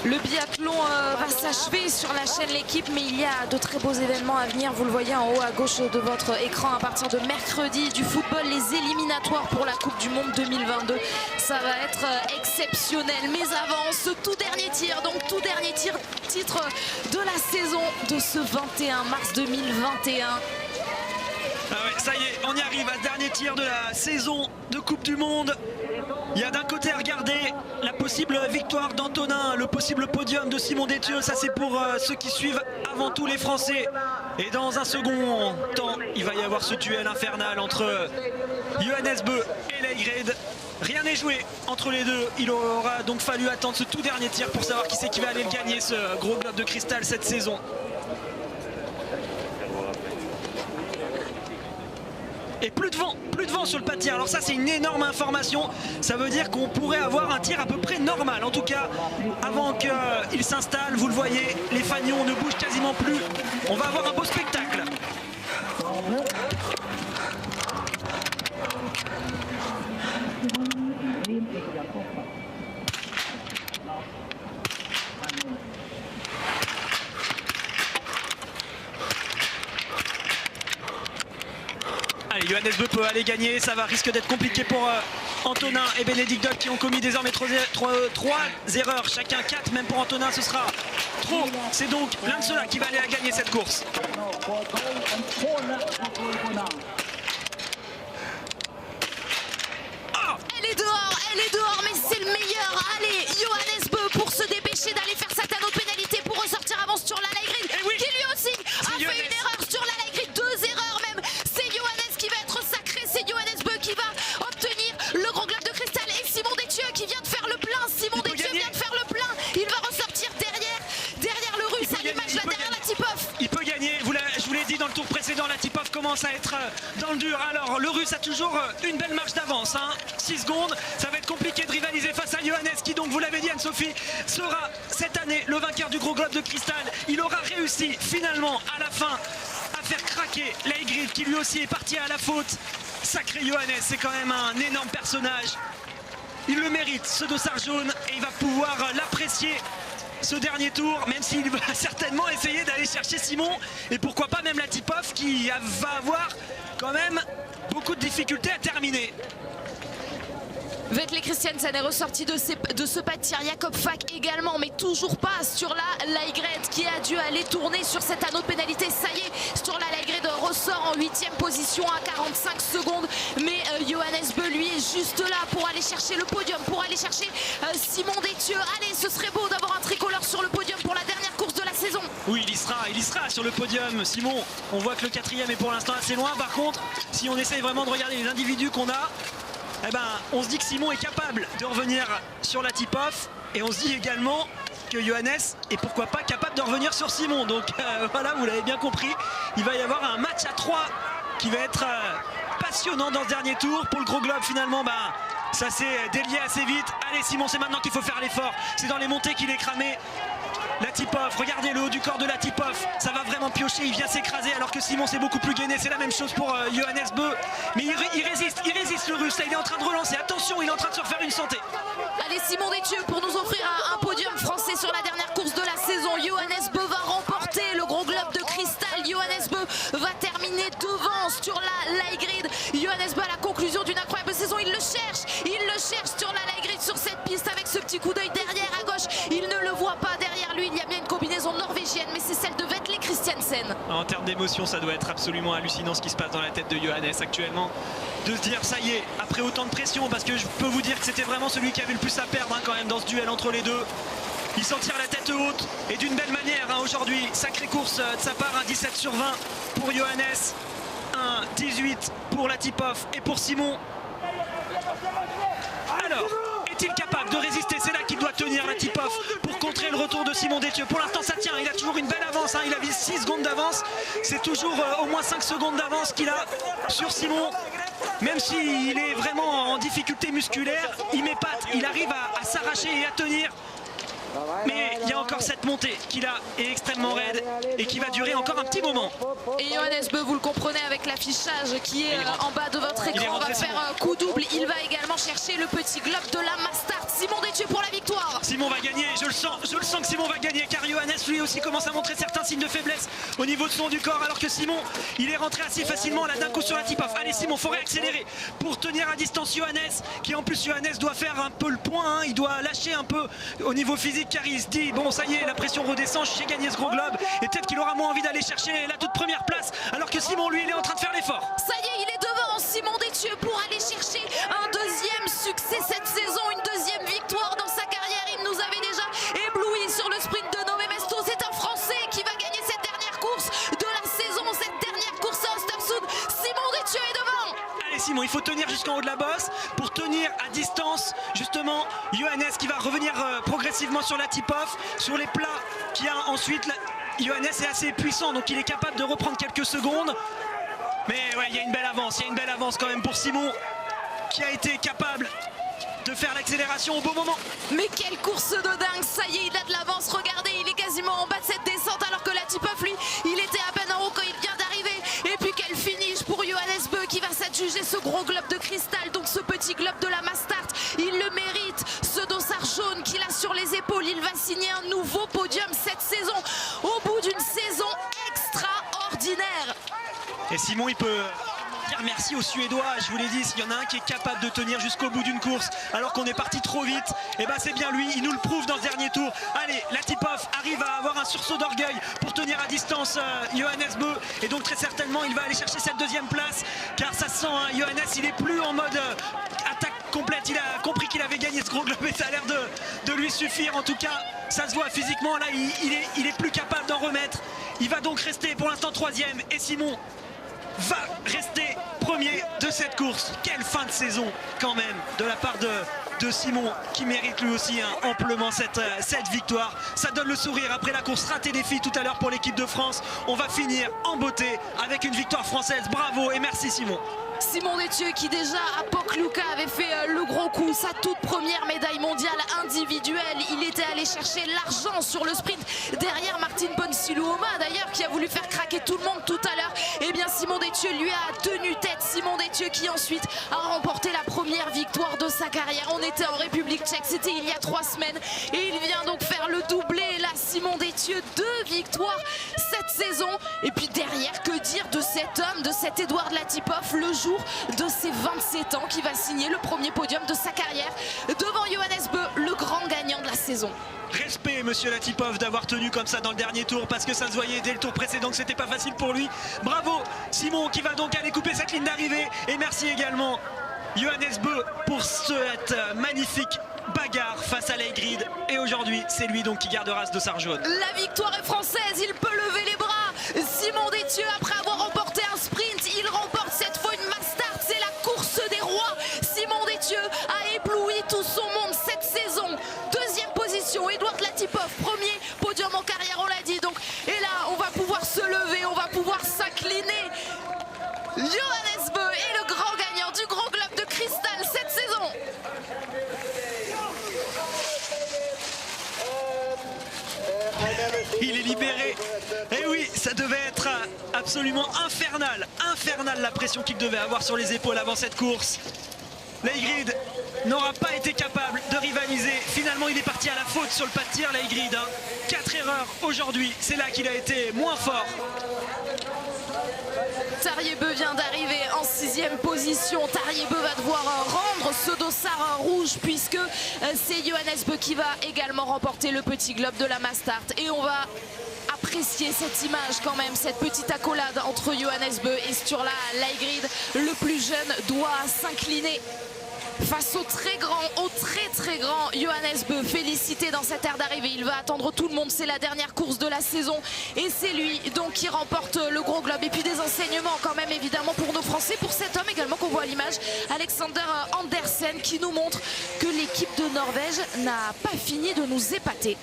Le biathlon va s'achever sur la chaîne L'Équipe, mais il y a de très beaux événements à venir. Vous le voyez en haut à gauche de votre écran à partir de mercredi. Du football, les éliminatoires pour la Coupe du Monde 2022. Ça va être exceptionnel. Mais avant, ce tout dernier tir, donc tout dernier titre de la saison de ce 21 mars 2021. Ah ouais, ça y est, on y arrive à ce dernier tir de la saison de Coupe du Monde. Il y a d'un côté à regarder la possible victoire d'Antonin, le possible podium de Simon Détieux. Ça c'est pour ceux qui suivent avant tout les Français. Et dans un second temps, il va y avoir ce duel infernal entre Johannes Bö et Lægreid. Rien n'est joué entre les deux. Il aura donc fallu attendre ce tout dernier tir pour savoir qui c'est qui va aller le gagner, ce gros globe de cristal cette saison. Et plus de vent sur le pas de tir. Alors ça c'est une énorme information. Ça veut dire qu'on pourrait avoir un tir à peu près normal. En tout cas, avant qu'il s'installe, vous le voyez, les fanions ne bougent quasiment plus. On va avoir un beau spectacle. Allez, Johannes Bö peut aller gagner, ça va risque d'être compliqué pour Antonin et Bénédicte Doc qui ont commis désormais 3 erreurs, chacun 4, même pour Antonin ce sera trop. C'est donc l'un de ceux-là qui va aller à gagner cette course. Elle est dehors, mais c'est le meilleur. Allez, Johannes Bö pour se dépêcher d'aller faire sa tonneau de pénalité pour ressortir avant sur la light grid, oui, qui lui aussi a fait une erreur sur la light grid, 2 erreurs même. C'est Johannes qui va être sacré, c'est Johannes Bö qui va obtenir le gros globe de cristal et Simon Détieux qui vient de faire le plein. Simon Détieux vient de faire le plein, il va ressortir derrière le russe à l'image là derrière la tip-off. Il peut gagner, je vous l'ai dit dans le tour précédent, la tip-off commence à être dans le dur. Alors le russe a toujours une belle marge d'avance, 6 secondes, ça va être compliqué de rivaliser face à Johannes qui donc, vous l'avez dit Anne-Sophie, sera cette année le vainqueur du gros globe de cristal. Il aura réussi finalement à la fin à faire craquer Leigrid qui lui aussi est parti à la faute. Sacré Johannes, c'est quand même un énorme personnage. Il le mérite, ce dossard jaune, et il va pouvoir l'apprécier ce dernier tour, même s'il va certainement essayer d'aller chercher Simon et pourquoi pas même la tip-off qui va avoir quand même beaucoup de difficultés à terminer. Vetle Christiansen est ressorti de ce pas de tir. Jakob Fak également, mais toujours pas sur la Leigrid qui a dû aller tourner sur cet anneau de pénalité. Ça y est, sur la Leigrid ressort en 8e position à 45 secondes. Mais Johannes Bö, lui, est juste là pour aller chercher le podium, pour aller chercher Simon Détieux. Allez, ce serait beau d'avoir un tricolore sur le podium pour la dernière course de la saison. Oui, il y sera sur le podium. Simon, on voit que le 4e est pour l'instant assez loin. Par contre, si on essaye vraiment de regarder les individus qu'on a, eh ben, on se dit que Simon est capable de revenir sur la tip-off et on se dit également que Johannes est pourquoi pas capable de revenir sur Simon. Donc voilà, vous l'avez bien compris, il va y avoir un match à 3 qui va être passionnant dans ce dernier tour. Pour le gros globe finalement, ça s'est délié assez vite. Allez Simon, c'est maintenant qu'il faut faire l'effort, c'est dans les montées qu'il est cramé. La tip-off, regardez le haut du corps de la tip-off, ça va vraiment piocher, il vient s'écraser alors que Simon c'est beaucoup plus gainé. C'est la même chose pour Johannes Bö, mais il résiste le russe, là il est en train de relancer, attention, il est en train de se refaire une santé. Allez Simon Détieux pour nous offrir un podium français sur la dernière course de la saison. Johannes Bö va remporter le gros globe de cristal, Johannes Bö va terminer devant sur la light grid. Johannes Bö à la conclusion d'une incroyable saison, il le cherche sur la light grid, sur cette piste avec ce petit coup d'œil derrière à gauche, il ne le voit pas derrière lui. Il y a bien une combinaison norvégienne, mais c'est celle de Vetle Christiansen. En termes d'émotion, ça doit être absolument hallucinant ce qui se passe dans la tête de Johannes actuellement. De se dire, ça y est, après autant de pression, parce que je peux vous dire que c'était vraiment celui qui avait le plus à perdre quand même dans ce duel entre les deux. Il s'en tire la tête haute et d'une belle manière aujourd'hui. Sacrée course de sa part, un 17 sur 20 pour Johannes, un 18 pour la tip-off et pour Simon. Alors, est-il capable de résister? C'est là qu'il doit tenir la tip-off pour contrer le retour de Simon Détieux. Pour l'instant ça tient, il a toujours une belle avance, il a 6 secondes d'avance. C'est toujours au moins 5 secondes d'avance qu'il a sur Simon. Même s'il est vraiment en difficulté musculaire, il m'épate, il arrive à s'arracher et à tenir. Mais il y a encore cette montée qui là est extrêmement raide et qui va durer encore un petit moment. Et Johannes Bö, vous le comprenez avec l'affichage qui est en bas de votre écran, on va faire un coup double. Il va également chercher le petit globe de la Mastart. Simon Détieux pour la victoire. Simon va gagner, je le sens que Simon va gagner car Johannes lui aussi commence à montrer certains signes de faiblesse au niveau de son du corps alors que Simon il est rentré assez facilement là d'un coup sur la tip-off. Allez Simon, faut réaccélérer pour tenir à distance Johannes qui en plus Johannes doit faire un peu le point, il doit lâcher un peu au niveau physique car il se dit bon ça y est la pression redescend, j'ai gagné ce gros globe et peut-être qu'il aura moins envie d'aller chercher la toute première place alors que Simon lui il est en train de faire l'effort. Ça y est, il est devant Simon Détieux pour aller chercher un deuxième succès cette saison, une deuxième victoire dans sa carrière. Il nous avait déjà ébloui sur le sprint de Nové Mesto. C'est un Français qui va gagner cette dernière course de la saison, cette dernière course à Östersund. Simon Détieux est devant. Allez Simon, il faut tenir jusqu'en haut de la bosse pour tenir à distance justement Johannes qui va revenir progressivement sur la tip-off, sur les plats qui a ensuite. Johannes est assez puissant donc il est capable de reprendre quelques secondes. Mais ouais, il y a une belle avance quand même pour Simon qui a été capable de faire l'accélération au bon moment. Mais quelle course de dingue, ça y est, il a de l'avance, regardez, il est quasiment en bas de cette descente alors que la tip-off lui, il était à peine en haut quand il vient d'arriver. Et puis quel finish pour Johannes Bö qui va s'adjuger ce gros globe de cristal. au bout d'une saison extraordinaire. Et Simon, il peut dire merci aux Suédois. Je vous l'ai dit, s'il y en a un qui est capable de tenir jusqu'au bout d'une course alors qu'on est parti trop vite, et ben c'est bien lui, il nous le prouve dans le dernier tour. Allez, Latipov arrive à avoir un sursaut d'orgueil pour tenir à distance Johannes Bö, et donc très certainement il va aller chercher cette deuxième place, car ça sent, hein, Johannes il est plus en mode attaque complète, il a compris qu'il avait gagné ce gros globe et ça a l'air de lui suffire. En tout cas ça se voit physiquement, là il est plus capable d'en remettre. Il va donc rester pour l'instant troisième, et Simon va rester premier de cette course. Quelle fin de saison quand même de la part de Simon, qui mérite lui aussi amplement cette victoire. Ça donne le sourire après la course ratée des filles tout à l'heure pour l'équipe de France. On va finir en beauté avec une victoire française. Bravo et merci Simon. Simon Détieux qui déjà à Pokljuka avait fait le gros coup, sa toute première médaille mondiale individuelle. Il était allé chercher l'argent sur le sprint derrière Martin Ponsiluoma d'ailleurs, qui a voulu faire craquer tout le monde tout à l'heure. Et bien Simon Détieux lui a tenu tête. Simon Détieux qui ensuite a remporté la première victoire de sa carrière. On était en République tchèque, c'était il y a 3 semaines, et il vient donc faire le doublé. Là Simon Détieux, 2 victoires cette saison. Et puis derrière, que dire de cet homme, de cet Edouard Latipov, le jour de ses 27 ans, qui va signer le premier podium de sa carrière devant Johannes Bö, le grand gagnant de la saison. Respect monsieur Latipov d'avoir tenu comme ça dans le dernier tour, parce que ça se voyait dès le tour précédent que c'était pas facile pour lui. Bravo Simon, qui va donc aller couper cette ligne d'arrivée, et merci également Johannes Bö pour cette magnifique bagarre face à Leigrid. Et aujourd'hui c'est lui donc qui gardera ce dossard jaune. La victoire est française, il peut lever les bras. Simon Détieux, après avoir remporté un sprint, il remporte cette fois une Mass Start. C'est la course des rois. Simon Détieux a ébloui tout son monde cette saison. Deuxième position, Edouard Latipov, premier podium en carrière, on l'a dit. Donc, et là on va pouvoir se lever, on va pouvoir s'incliner. Johannes Bö est le grand gagnant du Gros Globe de Cristal cette saison. Il est libéré. Et oui, ça devait être absolument infernal la pression qu'il devait avoir sur les épaules avant cette course. Leigrid n'aura pas été capable de rivaliser. Finalement, il est parti à la faute sur le pas de tir, Leigrid. 4 erreurs aujourd'hui, c'est là qu'il a été moins fort. Tarjei-Bø vient d'arriver en 6e position. Tarjei-Bø va devoir rendre ce dossard rouge, puisque c'est Johannes Bö qui va également remporter le petit globe de la Mass Start. Et on va apprécier cette image quand même, cette petite accolade entre Johannes Bö et Sturla Leigrid. Le plus jeune doit s'incliner face au très grand Johannes Bö, félicité dans cette aire d'arrivée. Il va attendre tout le monde, c'est la dernière course de la saison et c'est lui donc qui remporte le Gros Globe. Et puis des enseignements quand même évidemment pour nos Français, pour cet homme également qu'on voit à l'image, Alexander Andersen, qui nous montre que l'équipe de Norvège n'a pas fini de nous épater.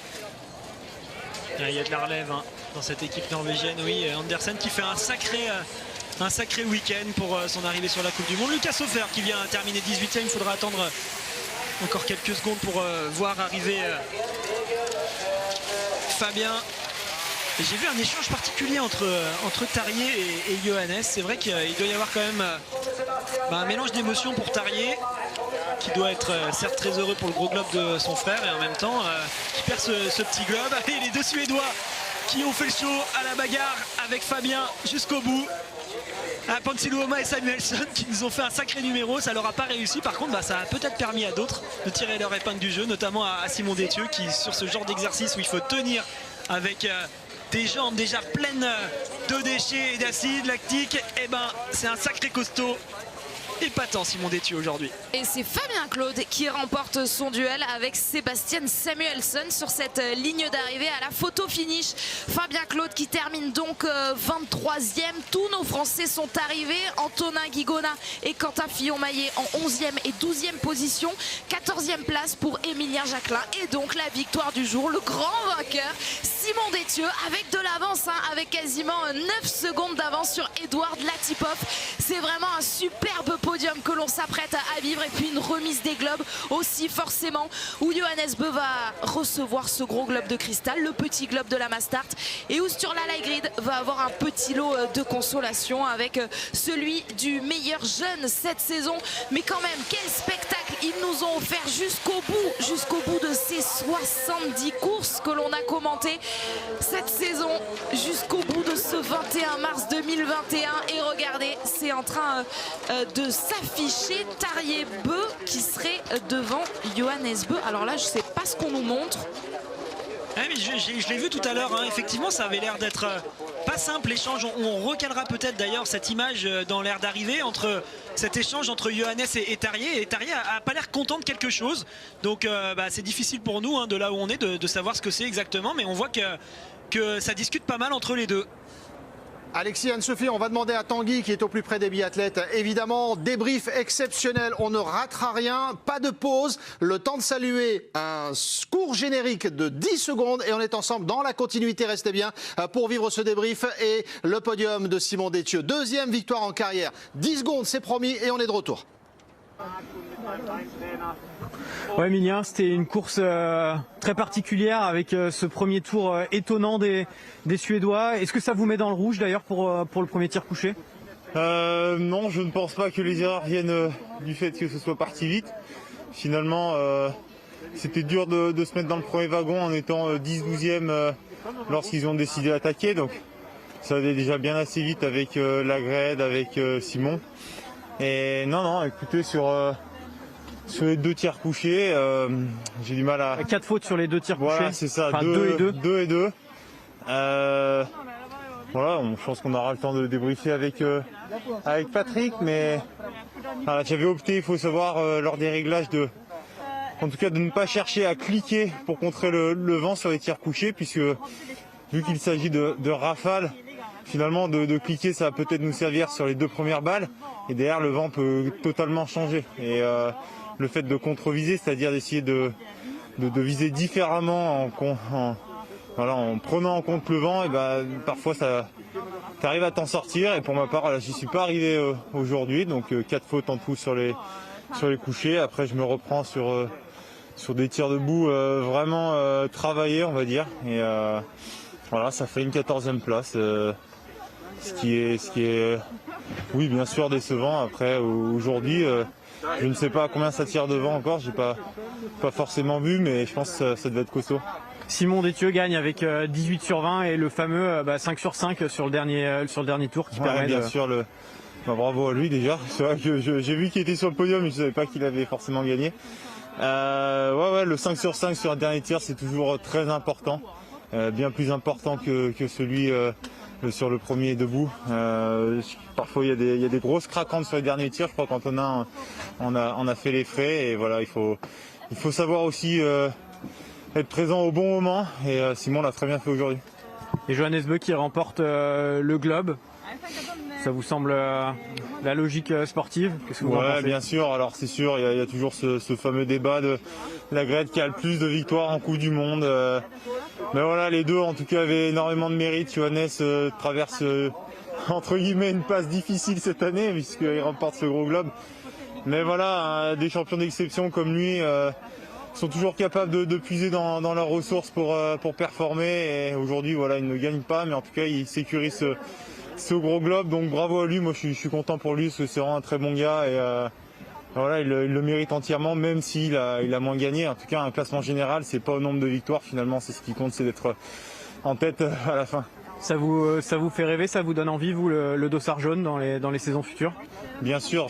Il y a de la relève dans cette équipe norvégienne, oui. Andersen qui fait un sacré week-end pour son arrivée sur la Coupe du Monde. Lucas Hofer qui vient terminer 18e. Il faudra attendre encore quelques secondes pour voir arriver Fabien. J'ai vu un échange particulier entre Tarjei et Johannes. C'est vrai qu'il doit y avoir quand même un mélange d'émotions pour Tarjei, qui doit être certes très heureux pour le Gros Globe de son frère, et en même temps qui perd ce petit globe. Et les deux Suédois qui ont fait le show à la bagarre avec Fabien jusqu'au bout. Ponsiluoma et Samuelsson qui nous ont fait un sacré numéro. Ça leur a pas réussi. Par contre, ça a peut-être permis à d'autres de tirer leur épingle du jeu, notamment à Simon Détieux, qui sur ce genre d'exercice où il faut tenir avec des jambes déjà pleines de déchets et d'acide lactique, c'est un sacré costaud. Épatant Simon Détieux aujourd'hui. Et c'est Fabien Claude qui remporte son duel avec Sebastian Samuelsson sur cette ligne d'arrivée à la photo finish. Fabien Claude qui termine donc 23e. Tous nos Français sont arrivés. Antonin Guigona et Quentin Fillon-Maillet en 11e et 12e position. 14e place pour Emilien Jacquelin. Et donc la victoire du jour, le grand vainqueur, Simon Détieux, avec de l'avance, avec quasiment 9 secondes d'avance sur Edouard Latipov. C'est vraiment un superbe podium que l'on s'apprête à vivre et puis une remise des globes aussi forcément où Johannes Beu va recevoir ce gros globe de cristal, le petit globe de la Mastart, et où Sturla Lægreid va avoir un petit lot de consolation avec celui du meilleur jeune cette saison. Mais quand même, quel spectacle ils nous ont offert jusqu'au bout de ces 70 courses que l'on a commentées cette saison, jusqu'au bout de ce 21 mars 2021. Et regardez, c'est en train de s'afficher Tarjei Bø qui serait devant Johannes Bø. Alors là, je sais pas ce qu'on nous montre. Ouais, mais je l'ai vu tout à l'heure, hein. Effectivement ça avait l'air d'être pas simple l'échange. On recalera peut-être d'ailleurs cette image dans l'air d'arrivée entre cet échange entre Johannes et Tarjei. Et Tarjei a pas l'air content de quelque chose. Donc c'est difficile pour nous, hein, de là où on est, de savoir ce que c'est exactement. Mais on voit que ça discute pas mal entre les deux. Alexis, Anne-Sophie, on va demander à Tanguy qui est au plus près des biathlètes. Évidemment, débrief exceptionnel, on ne ratera rien, pas de pause. Le temps de saluer un court générique de 10 secondes et on est ensemble dans la continuité, restez bien, pour vivre ce débrief et le podium de Simon Détieux. Deuxième victoire en carrière, 10 secondes, c'est promis et on est de retour. Ouais, Emilien, c'était une course très particulière avec ce premier tour étonnant des Suédois. Est-ce que ça vous met dans le rouge d'ailleurs pour le premier tir couché? Non, je ne pense pas que les erreurs viennent du fait que ce soit parti vite. Finalement, c'était dur de se mettre dans le premier wagon en étant 10-12e lorsqu'ils ont décidé d'attaquer. Donc ça allait déjà bien assez vite avec Lægreid, avec Simon. Et non, écoutez, sur les deux tirs couchés, j'ai du mal à... 4 fautes sur les deux tirs couchés. Voilà, c'est ça, enfin, 2 et 2. Voilà, je pense qu'on aura le temps de débriefer avec Patrick, mais voilà, j'avais opté, il faut savoir, lors des réglages, en tout cas de ne pas chercher à cliquer pour contrer le vent sur les tirs couchés, puisque vu qu'il s'agit de rafales, finalement de cliquer ça va peut-être nous servir sur les 2 premières balles, et derrière le vent peut totalement changer. Et le fait de contre-viser, c'est-à-dire d'essayer de viser différemment en prenant en compte le vent, et parfois tu arrives à t'en sortir. Et pour ma part, j'y suis pas arrivé aujourd'hui, donc 4 fautes en tout sur les couchés. Après je me reprends sur des tirs debout vraiment travaillés, on va dire, et voilà, ça fait une 14e place, ce qui est oui, bien sûr décevant. Après aujourd'hui, je ne sais pas à combien ça tire devant encore, j'ai pas forcément vu, mais je pense que ça devait être costaud. Simon Détieux gagne avec 18 sur 20 et le fameux 5 sur 5 sur le dernier tour qui permet bien sûr, bravo à lui déjà. C'est vrai que j'ai vu qu'il était sur le podium mais je ne savais pas qu'il avait forcément gagné. Le 5 sur 5 sur un dernier tir, c'est toujours très important, bien plus important que celui sur le premier debout. Parfois il y a des grosses craquantes sur les derniers tirs. Je crois qu'Antonin on a fait les frais, et voilà, il faut savoir aussi être présent au bon moment, et Simon l'a très bien fait aujourd'hui. Et Johannes Bø qui remporte le globe. Ça vous semble la logique sportive? Qu'est-ce que vous en pensez? Bien sûr. Alors c'est sûr, il y a toujours ce fameux débat de Lægreid qui a le plus de victoires en Coupe du Monde. Mais voilà, les deux en tout cas avaient énormément de mérite. Johannes traverse entre guillemets une passe difficile cette année puisqu'il remporte ce gros globe. Mais voilà, des champions d'exception comme lui sont toujours capables de puiser dans leurs ressources pour performer. Et aujourd'hui, voilà, il ne gagne pas, mais en tout cas, il sécurise ce gros globe. Donc bravo à lui. Moi, je suis content pour lui parce que c'est vraiment un très bon gars, et voilà, il le mérite entièrement, même s'il a moins gagné. En tout cas, un classement général, c'est pas au nombre de victoires. Finalement, c'est ce qui compte, c'est d'être en tête à la fin. Ça vous fait rêver, ça vous donne envie, vous, le dossard jaune dans les saisons futures? Bien sûr,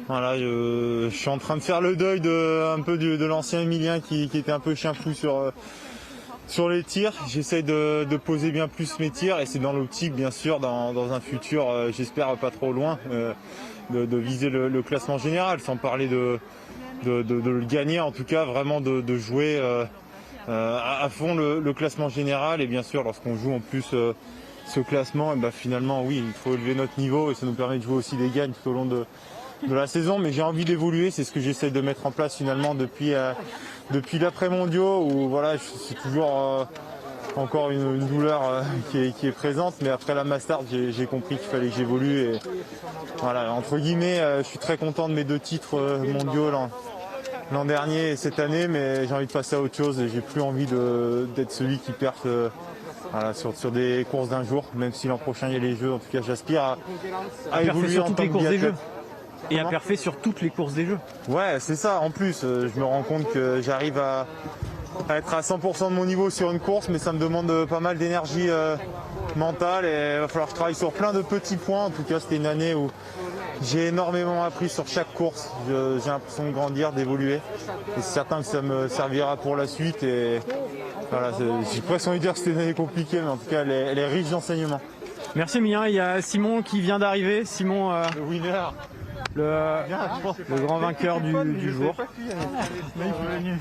voilà, je suis en train de faire le deuil de l'ancien Emilien qui était un peu chien fou sur les tirs. J'essaye de poser bien plus mes tirs, et c'est dans l'optique, bien sûr, dans un futur, j'espère pas trop loin, de viser le classement général, sans parler de le gagner, en tout cas vraiment de jouer à fond le classement général. Et bien sûr, lorsqu'on joue en plus ce classement, finalement oui, il faut élever notre niveau, et ça nous permet de jouer aussi des gagnes tout au long de la saison. Mais j'ai envie d'évoluer, c'est ce que j'essaie de mettre en place finalement depuis l'après-mondiaux, où voilà, c'est toujours encore une douleur qui est présente, mais après la Mastart, j'ai compris qu'il fallait que j'évolue. Et voilà, entre guillemets, je suis très content de mes 2 titres mondiaux l'an dernier et cette année, mais j'ai envie de passer à autre chose et j'ai plus envie d'être celui qui perce voilà, sur des courses d'un jour, même si l'an prochain il y a les Jeux. En tout cas, j'aspire à évoluer sur en toutes tant les que courses des biathlète. Jeux. Et à parfait sur toutes les courses des Jeux. Ouais, c'est ça. En plus, je me rends compte que j'arrive à être à 100% de mon niveau sur une course, mais ça me demande pas mal d'énergie mentale et il va falloir que je travaille sur plein de petits points. En tout cas, c'était une année où j'ai énormément appris sur chaque course. J'ai l'impression de grandir, d'évoluer. Et c'est certain que ça me servira pour la suite. Et voilà, j'ai presque envie de dire que c'était une année compliquée, mais en tout cas, elle est riche d'enseignements. Merci Emilien. Il y a Simon qui vient d'arriver. Simon, Le winner. le grand vainqueur du jour.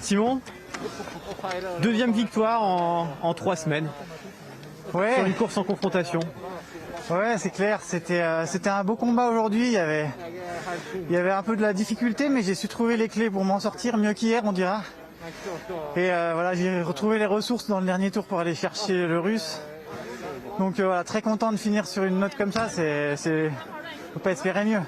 Simon, 2e victoire en 3 semaines. Ouais. Sur une course en confrontation. Ouais, c'est clair, c'était un beau combat aujourd'hui, il y avait un peu de la difficulté, mais j'ai su trouver les clés pour m'en sortir mieux qu'hier, on dira. Et voilà, j'ai retrouvé les ressources dans le dernier tour pour aller chercher le russe. Donc voilà, très content de finir sur une note comme ça, faut pas espérer mieux.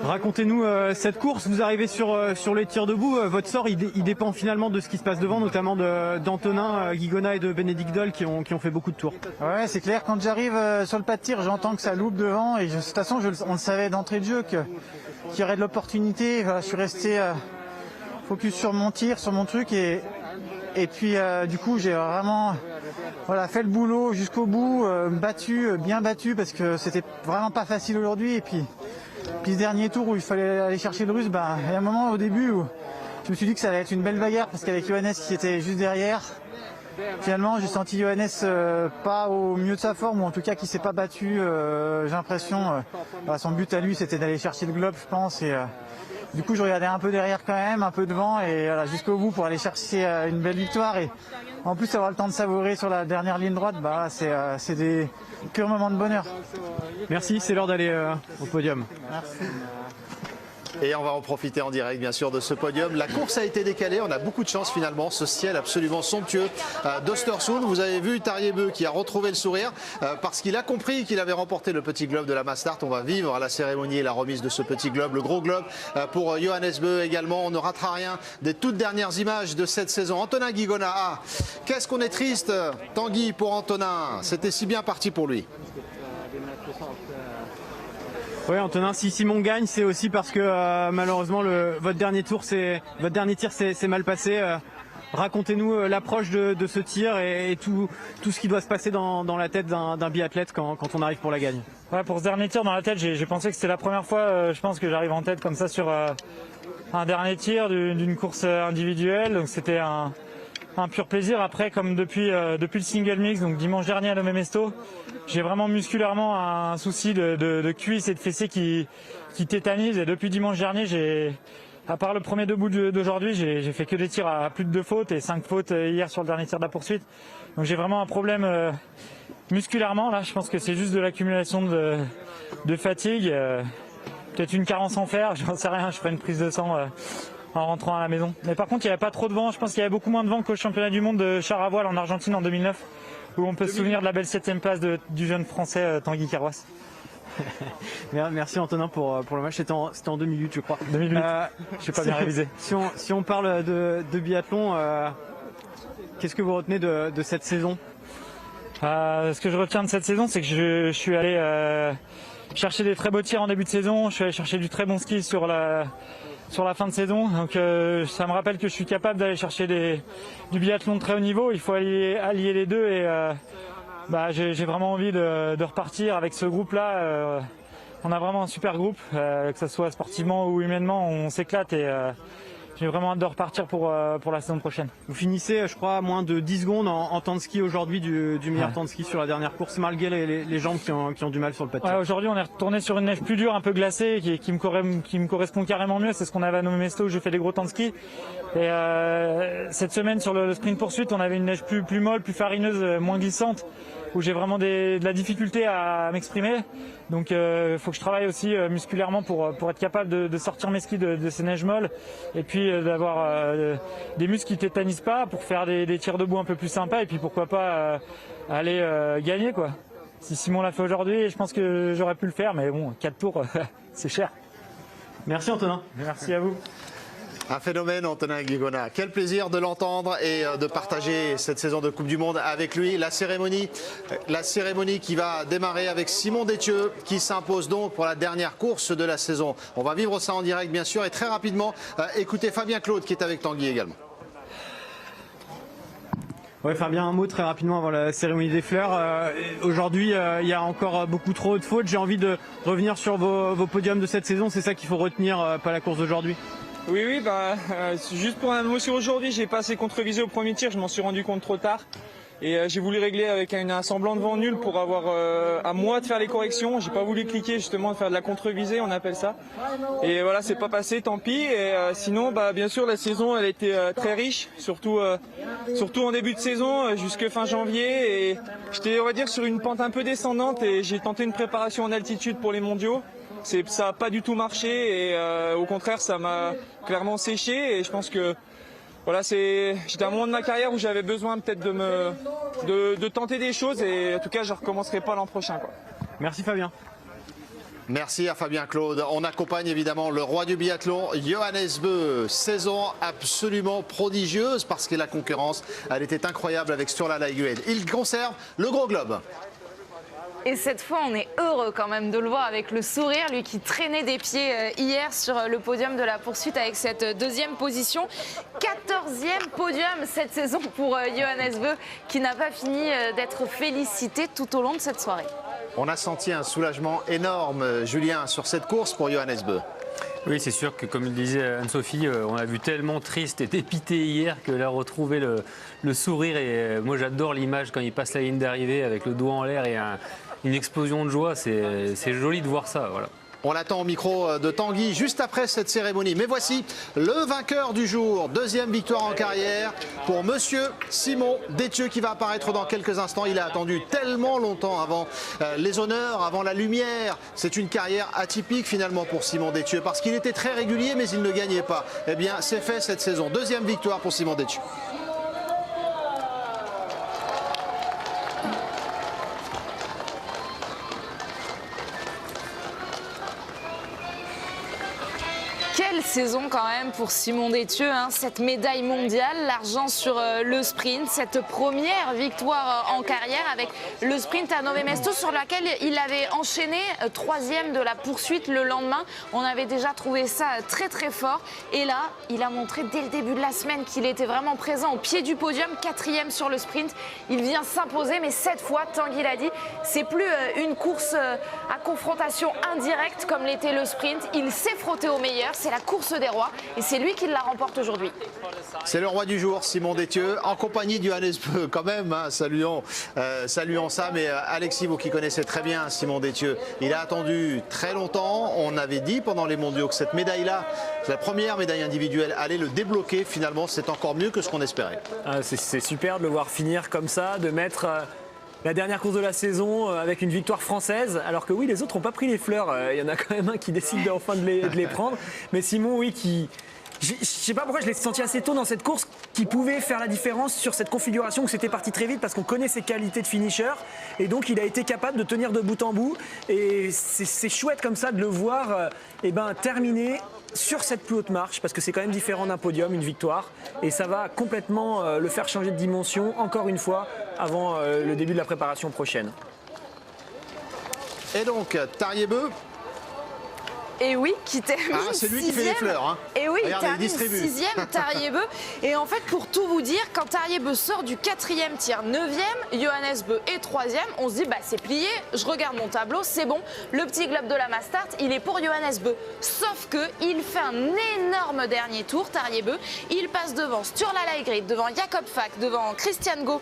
Racontez-nous cette course, vous arrivez sur les tirs debout, votre sort il dépend finalement de ce qui se passe devant, notamment d'Antonin Guigona et de Bénédicte Doll qui ont fait beaucoup de tours. Ouais, c'est clair, quand j'arrive sur le pas de tir, j'entends que ça loupe devant et de toute façon on le savait d'entrée de jeu qu'il y aurait de l'opportunité. Voilà, je suis resté focus sur mon tir, sur mon truc et puis du coup j'ai vraiment fait le boulot jusqu'au bout, bien battu parce que c'était vraiment pas facile aujourd'hui. Et puis ce dernier tour où il fallait aller chercher le russe, il y a un moment au début où je me suis dit que ça allait être une belle bagarre parce qu'avec Johannes qui était juste derrière, finalement j'ai senti Johannes pas au mieux de sa forme, ou en tout cas qui s'est pas battu. J'ai l'impression, son but à lui c'était d'aller chercher le globe, je pense, et du coup je regardais un peu derrière quand même, un peu devant, et voilà, jusqu'au bout pour aller chercher une belle victoire. Et en plus avoir le temps de savourer sur la dernière ligne droite, c'est des purs moments de bonheur. Merci, c'est l'heure d'aller au podium. Merci. Et on va en profiter en direct, bien sûr, de ce podium. La course a été décalée. On a beaucoup de chance, finalement. Ce ciel absolument somptueux d'Östersund. Vous avez vu Tarjei qui a retrouvé le sourire parce qu'il a compris qu'il avait remporté le petit globe de la Mastart. On va vivre la cérémonie et la remise de ce petit globe, le gros globe pour Johannes Bö également. On ne ratera rien des toutes dernières images de cette saison. Antonin Guigona, qu'est-ce qu'on est triste, Tanguy, pour Antonin. C'était si bien parti pour lui. Oui, Antonin, si Simon gagne, c'est aussi parce que malheureusement votre dernier tir s'est mal passé. Racontez-nous l'approche de ce tir et tout ce qui doit se passer dans la tête d'un biathlète quand on arrive pour la gagne. Ouais, pour ce dernier tir dans la tête, j'ai pensé que c'était la première fois, je pense, que j'arrive en tête comme ça sur un dernier tir d'une course individuelle. Donc c'était un pur plaisir. Après, comme depuis le single mix, donc dimanche dernier à Lomemesto, j'ai vraiment musculairement un souci de cuisse et de fessiers qui tétanise. Et depuis dimanche dernier, à part le premier debout d'aujourd'hui, j'ai fait que des tirs à plus de 2 fautes et 5 fautes hier sur le dernier tir de la poursuite. Donc j'ai vraiment un problème musculairement. Là, je pense que c'est juste de l'accumulation de fatigue. Peut-être une carence en fer, j'en sais rien, je ferai une prise de sang en rentrant à la maison. Mais par contre, il n'y avait pas trop de vent. Je pense qu'il y avait beaucoup moins de vent qu'au championnat du monde de char à voile en Argentine en 2009, où on peut se souvenir de la belle 7e place du jeune français Tanguy Carroisse. Merci Antonin pour le match. C'était en 2008, je crois. 2008. Je n'ai pas bien révisé. Si on parle de biathlon, qu'est-ce que vous retenez de cette saison? Ce que je retiens de cette saison, c'est que je suis allé chercher des très beaux tirs en début de saison. Je suis allé chercher du très bon ski sur la fin de saison. Donc ça me rappelle que je suis capable d'aller chercher du biathlon de très haut niveau. Il faut allier les deux et j'ai vraiment envie de repartir avec ce groupe-là. On a vraiment un super groupe, que ce soit sportivement ou humainement, on s'éclate et j'ai vraiment hâte de repartir pour la saison prochaine. Vous finissez, je crois, à moins de 10 secondes en temps de ski aujourd'hui du meilleur temps de ski sur la dernière course, malgré les jambes qui ont du mal sur le pas de tir. Ouais, aujourd'hui, on est retourné sur une neige plus dure, un peu glacée, qui me correspond carrément mieux. C'est ce qu'on avait à Lomemesto où j'ai fait des gros temps de ski. Et cette semaine, sur le sprint poursuite, on avait une neige plus molle, plus farineuse, moins glissante. où j'ai vraiment de la difficulté à m'exprimer. Donc il faut que je travaille aussi musculairement pour être capable de sortir mes skis de ces neiges molles et puis d'avoir des muscles qui tétanisent pas pour faire des tirs debout un peu plus sympas et puis pourquoi pas aller gagner quoi. Si Simon l'a fait aujourd'hui, je pense que j'aurais pu le faire, mais bon, 4 tours, c'est cher. Merci Antonin. Merci à vous. Un phénomène, Antonin Guigona. Quel plaisir de l'entendre et de partager cette saison de Coupe du Monde avec lui. La cérémonie qui va démarrer avec Simon Détieux qui s'impose donc pour la dernière course de la saison. On va vivre ça en direct bien sûr et très rapidement écoutez Fabien Claude qui est avec Tanguy également. Ouais, Fabien, un mot très rapidement avant la cérémonie des fleurs. Aujourd'hui, il y a encore beaucoup trop de fautes. J'ai envie de revenir sur vos podiums de cette saison. C'est ça qu'il faut retenir, pas la course d'aujourd'hui. Oui, juste pour un mot sur aujourd'hui, j'ai pas assez contre-visé au premier tir, je m'en suis rendu compte trop tard. Et j'ai voulu régler avec un semblant de vent nul pour avoir à moi de faire les corrections. J'ai pas voulu cliquer justement, de faire de la contre-visée, on appelle ça. Et voilà, c'est pas passé, tant pis. Et sinon, bien sûr, la saison, elle a été très riche, surtout en début de saison, jusque fin janvier. Et j'étais, on va dire, sur une pente un peu descendante et j'ai tenté une préparation en altitude pour les mondiaux. Ça n'a pas du tout marché et au contraire, ça m'a clairement séché. Et je pense que voilà, j'étais à un moment de ma carrière où j'avais besoin peut-être de tenter des choses et en tout cas je ne recommencerai pas l'an prochain quoi. Merci Fabien. Merci à Fabien Claude. On accompagne évidemment le roi du biathlon, Johannes Bö. Saison absolument prodigieuse parce que la concurrence, elle était incroyable avec Sturla Laigued. Il conserve le gros globe. Et cette fois, on est heureux quand même de le voir avec le sourire, lui qui traînait des pieds hier sur le podium de la poursuite avec cette deuxième position. 14e podium cette saison pour Johannes Bö, qui n'a pas fini d'être félicité tout au long de cette soirée. On a senti un soulagement énorme, Julien, sur cette course pour Johannes Bö. Oui, c'est sûr que comme le disait Anne-Sophie, on l'a vu tellement triste et dépité hier que là, retrouver le sourire. Et moi, j'adore l'image quand il passe la ligne d'arrivée avec le doigt en l'air et une explosion de joie. C'est joli de voir ça. Voilà. On l'attend au micro de Tanguy juste après cette cérémonie. Mais voici le vainqueur du jour. Deuxième victoire en carrière pour monsieur Simon Détieux qui va apparaître dans quelques instants. Il a attendu tellement longtemps avant les honneurs, avant la lumière. C'est une carrière atypique finalement pour Simon Détieux parce qu'il était très régulier mais il ne gagnait pas. Eh bien, c'est fait cette saison. Deuxième victoire pour Simon Détieux. Quelle saison quand même pour Simon Détieux, hein. Cette médaille mondiale, l'argent sur le sprint, cette première victoire en carrière avec le sprint à Nové Mesto sur laquelle il avait enchaîné 3e de la poursuite le lendemain. On avait déjà trouvé ça très très fort et là il a montré dès le début de la semaine qu'il était vraiment présent au pied du podium, 4e sur le sprint. Il vient s'imposer mais cette fois, Tanguy l'a dit, c'est plus une course à confrontation indirecte comme l'était le sprint. Il s'est frotté au meilleur. C'est la course des rois et c'est lui qui la remporte aujourd'hui. C'est le roi du jour, Simon Détieux, en compagnie de Johannes Bö quand même, hein, saluons ça. Mais Alexis, vous qui connaissez très bien Simon Détieux, il a attendu très longtemps. On avait dit pendant les mondiaux que cette médaille-là, la première médaille individuelle, allait le débloquer. Finalement, c'est encore mieux que ce qu'on espérait. C'est super de le voir finir comme ça, de mettre la dernière course de la saison avec une victoire française, alors que oui, les autres n'ont pas pris les fleurs. Il y en a quand même un qui décide enfin de les prendre. Mais Simon, oui, qui... Je ne sais pas pourquoi je l'ai senti assez tôt dans cette course, qui pouvait faire la différence sur cette configuration où c'était parti très vite parce qu'on connaît ses qualités de finisher. Et donc, il a été capable de tenir de bout en bout. Et c'est chouette comme ça de le voir terminer sur cette plus haute marche, parce que c'est quand même différent d'un podium, une victoire, et ça va complètement le faire changer de dimension, encore une fois, avant le début de la préparation prochaine. Et donc, Tarjei Bø. Et oui, qui termine 6e. C'est lui qui fait les fleurs. Hein. Et oui, regardez, il termine 6e, Tarjei Bø. Et en fait, pour tout vous dire, quand Tarjei Bø sort du 4e tir, 9e, Johannes Bø est 3e, on se dit, c'est plié, je regarde mon tableau, c'est bon. Le petit globe de la Mastart, il est pour Johannes Bø. Sauf qu'il fait un énorme dernier tour, Tarjei Bø. Il passe devant Sturla Laigued, devant Jakob Fak, devant Christian Go,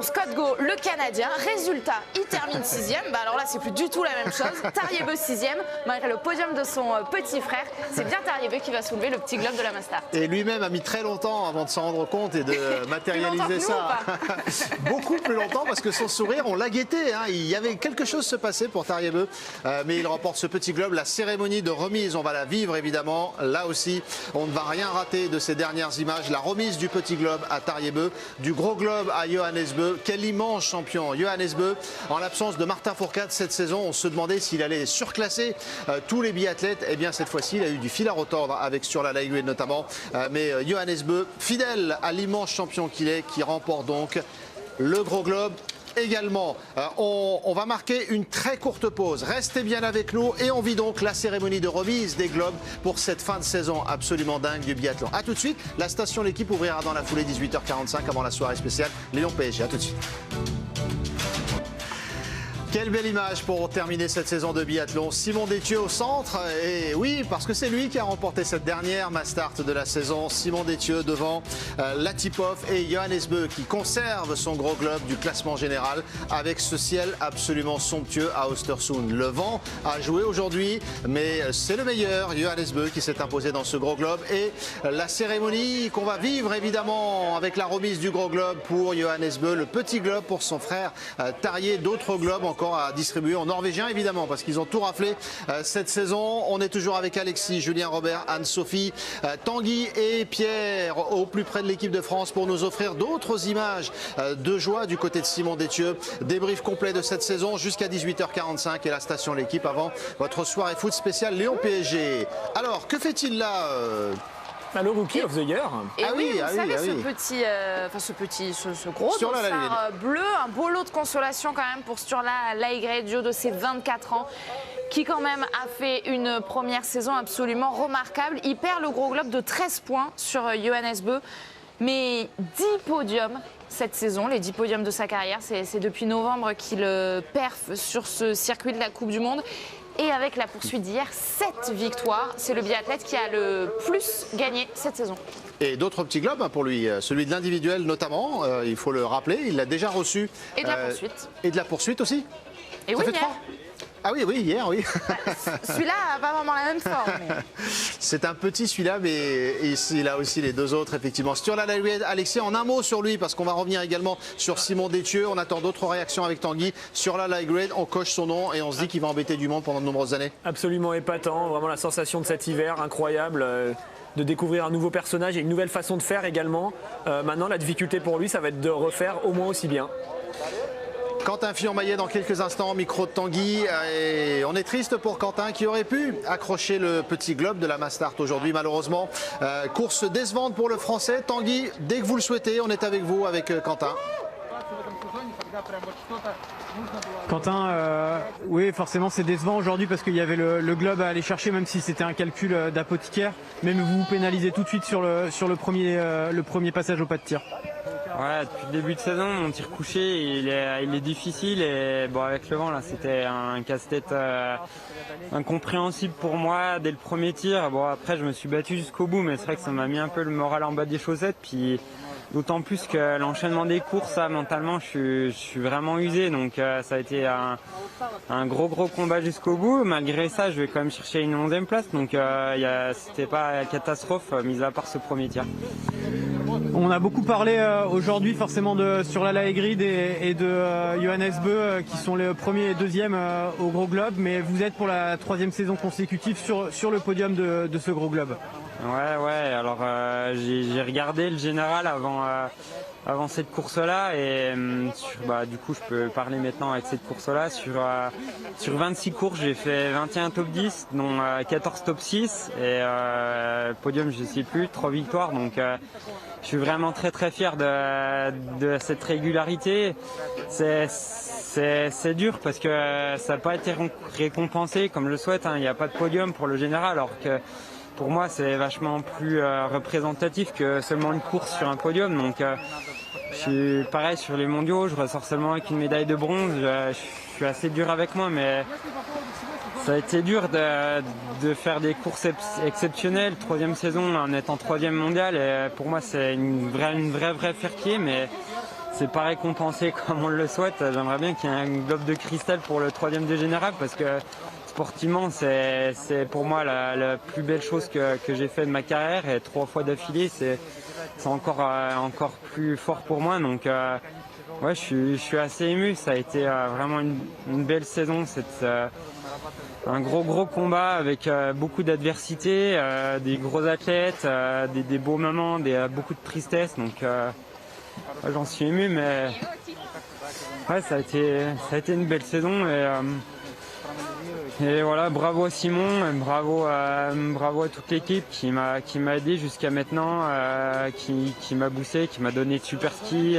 Scott Go, le Canadien. Résultat, il termine 6e. Alors là, c'est plus du tout la même chose. Tariebeu 6e, malgré le podium de son petit frère. C'est bien Tariebeu qui va soulever le petit globe de la Mastart. Et lui-même a mis très longtemps avant de s'en rendre compte et de matérialiser ça. Beaucoup plus longtemps parce que son sourire, on l'a guetté. Hein. Il y avait quelque chose se passer pour Tariebeu. Mais il remporte ce petit globe. La cérémonie de remise, on va la vivre évidemment. Là aussi, on ne va rien rater de ces dernières images. La remise du petit globe à Tariebeu, du gros globe à Johannes Beu. Quel immense champion, Johannes Beu. En l'absence de Martin Fourcade cette saison, on se demandait s'il allait surclasser tous les biathlètes. Eh bien, cette fois-ci, il a eu du fil à retordre avec sur la Laiguë notamment. Mais Johannes Beu, fidèle à l'immense champion qu'il est, qui remporte donc le gros globe. Également, on va marquer une très courte pause. Restez bien avec nous et on vit donc la cérémonie de remise des globes pour cette fin de saison absolument dingue du biathlon. A tout de suite, la station L'équipe ouvrira dans la foulée 18h45 avant la soirée spéciale Lyon PSG. A tout de suite. Quelle belle image pour terminer cette saison de biathlon. Simon Détieux au centre. Et oui, parce que c'est lui qui a remporté cette dernière Mastart de la saison. Simon Détieux devant Latipov et Johannes Beu qui conserve son gros globe du classement général avec ce ciel absolument somptueux à Östersund. Le vent a joué aujourd'hui, mais c'est le meilleur, Johannes Beu, qui s'est imposé dans ce gros globe. Et la cérémonie qu'on va vivre évidemment avec la remise du gros globe pour Johannes Beu, le petit globe pour son frère Tarjei, d'autres globes encore à distribuer en norvégien évidemment parce qu'ils ont tout raflé cette saison. On est toujours avec Alexis, Julien Robert, Anne-Sophie, Tanguy et Pierre au plus près de l'équipe de France pour nous offrir d'autres images de joie du côté de Simon Détieux. Débrief complet de cette saison jusqu'à 18h45 et la station L'équipe avant votre soirée foot spéciale Lyon PSG. Alors que fait-il là le Rookie of the Year. Et vous savez, ce gros dossard bleu, un beau lot de consolation quand même pour Sturla Laigret, du haut de ses 24 ans, qui quand même a fait une première saison absolument remarquable. Il perd le gros globe de 13 points sur Johannes Beu, mais 10 podiums cette saison, les 10 podiums de sa carrière. C'est depuis novembre qu'il perf sur ce circuit de la Coupe du Monde. Et avec la poursuite d'hier, 7 victoires. C'est le biathlète qui a le plus gagné cette saison. Et d'autres petits globes pour lui, celui de l'individuel notamment, il faut le rappeler, il l'a déjà reçu. Et de la poursuite. Et de la poursuite aussi. Et oui, hier. Ah oui, hier, oui. Celui-là n'a pas vraiment la même forme. Mais... C'est un petit celui-là, mais il a aussi les deux autres, effectivement. Sturla Laigret, Alexis, en un mot sur lui, parce qu'on va revenir également sur Simon Détieux. On attend d'autres réactions avec Tanguy. Sturla Laigret, on coche son nom et on se dit qu'il va embêter du monde pendant de nombreuses années. Absolument épatant, vraiment la sensation de cet hiver, incroyable. De découvrir un nouveau personnage et une nouvelle façon de faire également. Maintenant, la difficulté pour lui, ça va être de refaire au moins aussi bien. Quentin Fillon-Maillet dans quelques instants, micro de Tanguy. Et on est triste pour Quentin qui aurait pu accrocher le petit globe de la Mastart aujourd'hui, malheureusement. Course décevante pour le Français. Tanguy, dès que vous le souhaitez, on est avec vous, avec Quentin. Quentin, oui, forcément c'est décevant aujourd'hui parce qu'il y avait le globe à aller chercher, même si c'était un calcul d'apothicaire. Même vous vous pénalisez tout de suite sur le premier passage au pas de tir. Ouais, depuis le début de saison, mon tir couché, il est difficile et bon, avec le vent là, c'était un casse-tête incompréhensible pour moi dès le premier tir. Bon, après je me suis battu jusqu'au bout, mais c'est vrai que ça m'a mis un peu le moral en bas des chaussettes. Puis d'autant plus que l'enchaînement des courses, ça, mentalement, je suis vraiment usé. Donc ça a été un gros combat jusqu'au bout. Malgré ça, je vais quand même chercher une 11e place. Donc c'était pas catastrophe, mis à part ce premier tir. On a beaucoup parlé aujourd'hui forcément sur la Laigrid et de Johannes Beu qui sont les premiers et deuxièmes au Gros Globe, mais vous êtes pour la 3e saison consécutive sur le podium de ce Gros Globe. Ouais, alors j'ai regardé le général avant cette course-là et du coup je peux parler maintenant avec cette course-là. Sur 26 courses, j'ai fait 21 top 10, dont 14 top 6 et podium, je sais plus, 3 victoires. Donc je suis vraiment très fier de cette régularité. C'est dur parce que ça n'a pas été récompensé comme je le souhaite. Il n'y a pas de podium pour le général, alors que pour moi c'est vachement plus représentatif que seulement une course sur un podium. Donc je suis pareil sur les mondiaux, je ressors seulement avec une médaille de bronze. Je suis assez dur avec moi, mais ça a été dur de faire des courses exceptionnelles, 3e saison en étant 3e mondial. Et pour moi c'est une vraie fierté, mais c'est pas récompensé comme on le souhaite. J'aimerais bien qu'il y ait un globe de cristal pour le 3e de général parce que sportivement, c'est pour moi la plus belle chose que j'ai fait de ma carrière et 3 fois d'affilée, c'est encore plus fort pour moi. Donc ouais, je suis assez ému. Ça a été vraiment une belle saison. C'est un gros combat avec beaucoup d'adversité, des gros athlètes, des beaux moments, beaucoup de tristesse. Donc j'en suis ému, mais ouais, ça a été une belle saison et voilà, bravo à Simon, bravo à toute l'équipe qui m'a aidé jusqu'à maintenant, qui m'a boosté, qui m'a donné de super ski,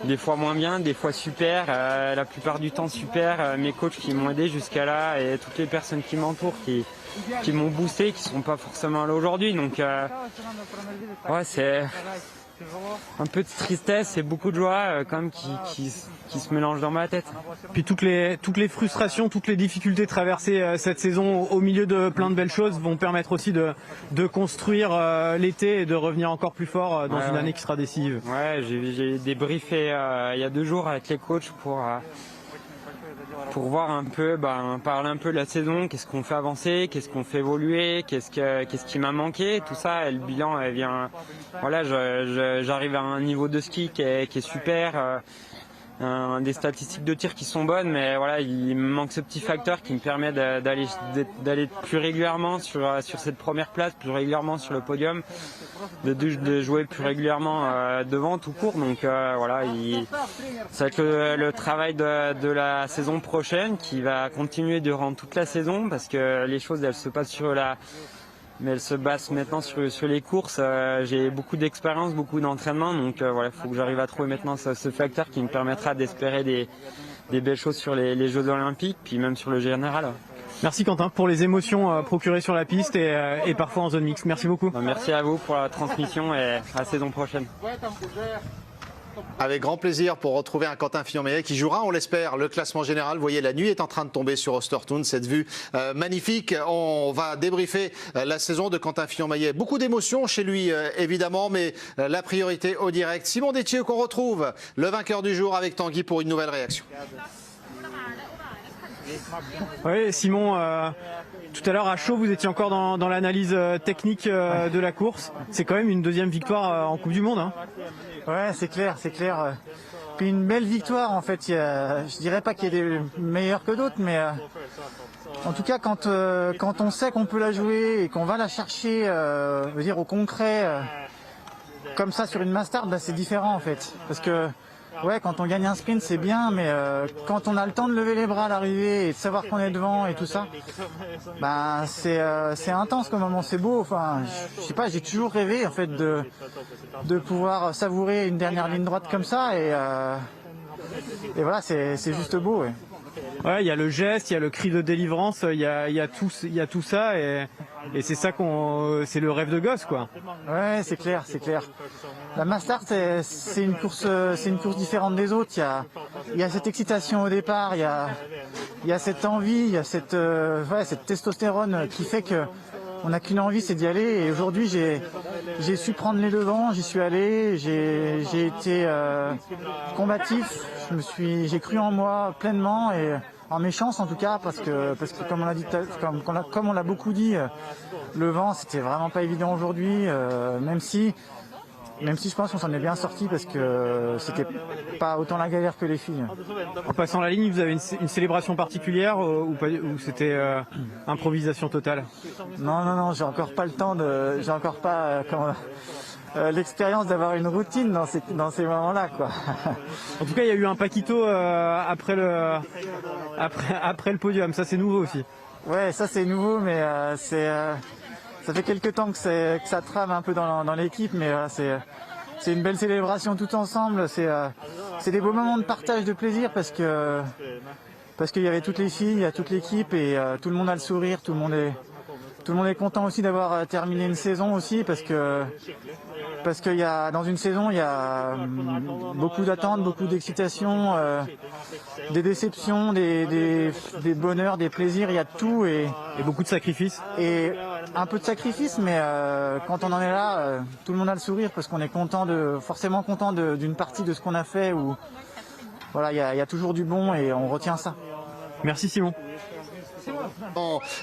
des fois moins bien, des fois super, la plupart du temps super, mes coachs qui m'ont aidé jusqu'à là et toutes les personnes qui m'entourent qui m'ont boosté, qui sont pas forcément là aujourd'hui. Donc ouais, c'est un peu de tristesse et beaucoup de joie quand même qui se mélangent dans ma tête. Puis toutes les frustrations, toutes les difficultés traversées cette saison au milieu de plein de belles choses vont permettre aussi de construire l'été et de revenir encore plus fort dans une année qui sera décisive. Ouais, j'ai débriefé il y a 2 jours avec les coachs pour voir un peu, parler un peu de la saison, qu'est-ce qu'on fait avancer, qu'est-ce qu'on fait évoluer, qu'est-ce qui m'a manqué, tout ça. Et le bilan, elle vient. Voilà, j'arrive à un niveau de ski qui est super. Des statistiques de tir qui sont bonnes, mais voilà, il me manque ce petit facteur qui me permet d'aller plus régulièrement sur cette première place, plus régulièrement sur le podium, de jouer plus régulièrement devant tout court. Donc voilà, ça va être le travail de la saison prochaine qui va continuer durant toute la saison parce que les choses elles se passent mais elle se base maintenant sur les courses. J'ai beaucoup d'expérience, beaucoup d'entraînement, donc voilà, il faut que j'arrive à trouver maintenant ce facteur qui me permettra d'espérer des belles choses sur les Jeux Olympiques, puis même sur le général. Merci Quentin pour les émotions procurées sur la piste et parfois en zone mixte. Merci beaucoup. Merci à vous pour la transmission et à la saison prochaine. Avec grand plaisir pour retrouver un Quentin Fillon-Maillet qui jouera, on l'espère, le classement général. Vous voyez, la nuit est en train de tomber sur Ostertund, cette vue magnifique. On va débriefer la saison de Quentin Fillon-Maillet. Beaucoup d'émotions chez lui, évidemment, mais la priorité au direct. Simon Détieux qu'on retrouve, le vainqueur du jour avec Tanguy pour une nouvelle réaction. Oui, Simon, tout à l'heure à chaud, vous étiez encore dans l'analyse technique de la course. C'est quand même une 2e victoire en Coupe du Monde. Hein. Ouais, c'est clair. Puis une belle victoire en fait. Je dirais pas qu'il y a des meilleurs que d'autres, mais en tout cas quand on sait qu'on peut la jouer et qu'on va la chercher, au concret, comme ça sur une Mastart, c'est différent en fait, parce que ouais, quand on gagne un sprint, c'est bien, mais quand on a le temps de lever les bras à l'arrivée et de savoir qu'on est devant et tout ça, c'est intense comme moment, c'est beau. Enfin, je sais pas, j'ai toujours rêvé en fait de pouvoir savourer une dernière ligne droite comme ça et voilà, c'est juste beau. Ouais. Ouais, il y a le geste, il y a le cri de délivrance, il y a tout ça et c'est ça c'est le rêve de gosse quoi. Ouais, c'est clair. La Mastart c'est une course différente des autres. Il y a cette excitation au départ, il y a cette envie, il y a cette testostérone qui fait que on n'a qu'une envie, c'est d'y aller. Et aujourd'hui, j'ai su prendre les devants, j'y suis allé, j'ai été combatif. J'ai cru en moi pleinement et en mes chances en tout cas, parce que comme on a dit, comme on l'a beaucoup dit, le vent c'était vraiment pas évident aujourd'hui, même si je pense qu'on s'en est bien sorti parce que c'était pas autant la galère que les filles. En passant la ligne, vous avez une célébration particulière ou c'était improvisation totale? Non, j'ai encore pas le temps l'expérience d'avoir une routine dans ces moments-là, quoi. En tout cas, il y a eu un paquito après le podium. Ça, c'est nouveau aussi. Ouais, ça c'est nouveau, mais ça fait quelques temps que ça trame un peu dans l'équipe, mais c'est une belle célébration tout ensemble. C'est des beaux moments de partage, de plaisir, parce qu'il y avait toutes les filles, il y a toute l'équipe et tout le monde a le sourire, tout le monde est content aussi d'avoir terminé une saison aussi, parce que dans une saison il y a beaucoup d'attentes, beaucoup d'excitation, des déceptions, des bonheurs, des plaisirs, il y a de tout et beaucoup de sacrifices. Et un peu de sacrifice, mais quand on en est là, tout le monde a le sourire parce qu'on est forcément content d'une partie de ce qu'on a fait. Où voilà, il y a toujours du bon et on retient ça. Merci Simon.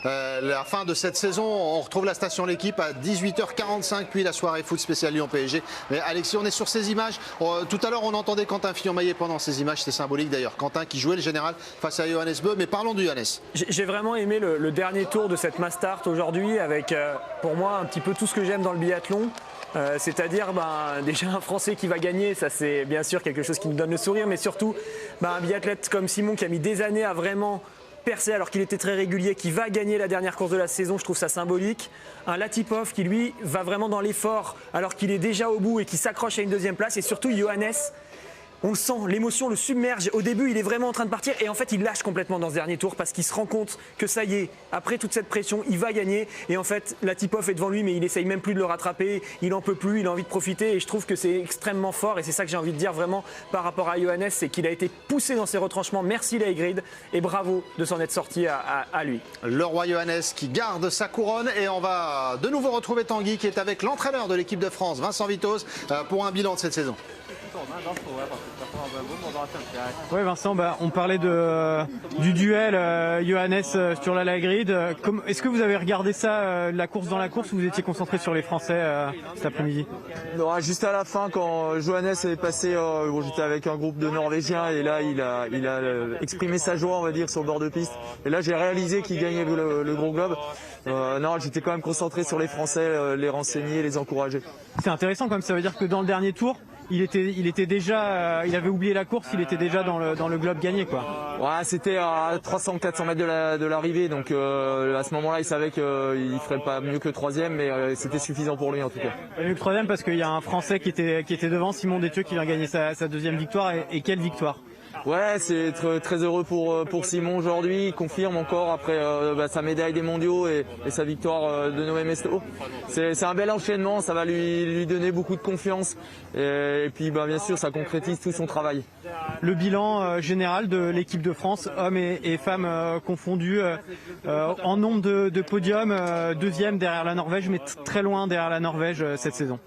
La fin de cette saison, on retrouve la station L'équipe à 18h45, puis la soirée foot spécial Lyon-PSG. Mais Alexis, on est sur ces images. Tout à l'heure, on entendait Quentin Fillon-Maillet pendant ces images. C'était symbolique d'ailleurs. Quentin qui jouait le général face à Johannes Beu. Mais parlons de Johannes. J'ai vraiment aimé le dernier tour de cette Mass Start aujourd'hui avec, pour moi, un petit peu tout ce que j'aime dans le biathlon. C'est-à-dire déjà un Français qui va gagner, ça c'est bien sûr quelque chose qui nous donne le sourire, mais surtout un biathlète comme Simon qui a mis des années à vraiment percé alors qu'il était très régulier, qui va gagner la dernière course de la saison, je trouve ça symbolique. Un Latipov qui lui va vraiment dans l'effort alors qu'il est déjà au bout et qui s'accroche à une deuxième place. Et surtout Johannes, on le sent, l'émotion le submerge. Au début, il est vraiment en train de partir et en fait, il lâche complètement dans ce dernier tour parce qu'il se rend compte que ça y est, après toute cette pression, il va gagner. Et en fait, Latipov est devant lui, mais il essaye même plus de le rattraper. Il en peut plus, il a envie de profiter et je trouve que c'est extrêmement fort. Et c'est ça que j'ai envie de dire vraiment par rapport à Johannes, c'est qu'il a été poussé dans ses retranchements. Merci Leigrid et bravo de s'en être sorti à lui. Le roi Johannes qui garde sa couronne et on va de nouveau retrouver Tanguy qui est avec l'entraîneur de l'équipe de France, Vincent Vitoz, pour un bilan de cette saison. Oui Vincent, on parlait du duel Johannes sur la Leigrid. Est-ce que vous avez regardé ça, la course dans la course, ou vous étiez concentré sur les Français cet après-midi? Non, juste à la fin, quand Johannes est passé, j'étais avec un groupe de Norvégiens et là il a exprimé sa joie, on va dire, sur le bord de piste. Et là j'ai réalisé qu'il gagnait le gros globe. Non, j'étais quand même concentré sur les Français, les renseigner, les encourager. C'est intéressant quand même, ça veut dire que dans le dernier tour, il était déjà, il avait oublié la course, il était déjà dans le globe gagné quoi. Ouais, c'était à 300-400 mètres de l'arrivée, donc à ce moment-là il savait qu'il ferait pas mieux que troisième, mais c'était suffisant pour lui en tout cas. Mieux que troisième parce qu'il y a un Français qui était devant, Simon Détieux, qui vient gagner sa deuxième victoire, et quelle victoire! Ouais, c'est très heureux pour Simon aujourd'hui. Il confirme encore après sa médaille des mondiaux et sa victoire de Noé Mesto. C'est un bel enchaînement, ça va lui donner beaucoup de confiance. Et puis bien sûr, ça concrétise tout son travail. Le bilan général de l'équipe de France, hommes et femmes confondus, en nombre de podiums, deuxième derrière la Norvège, mais très loin derrière la Norvège cette saison.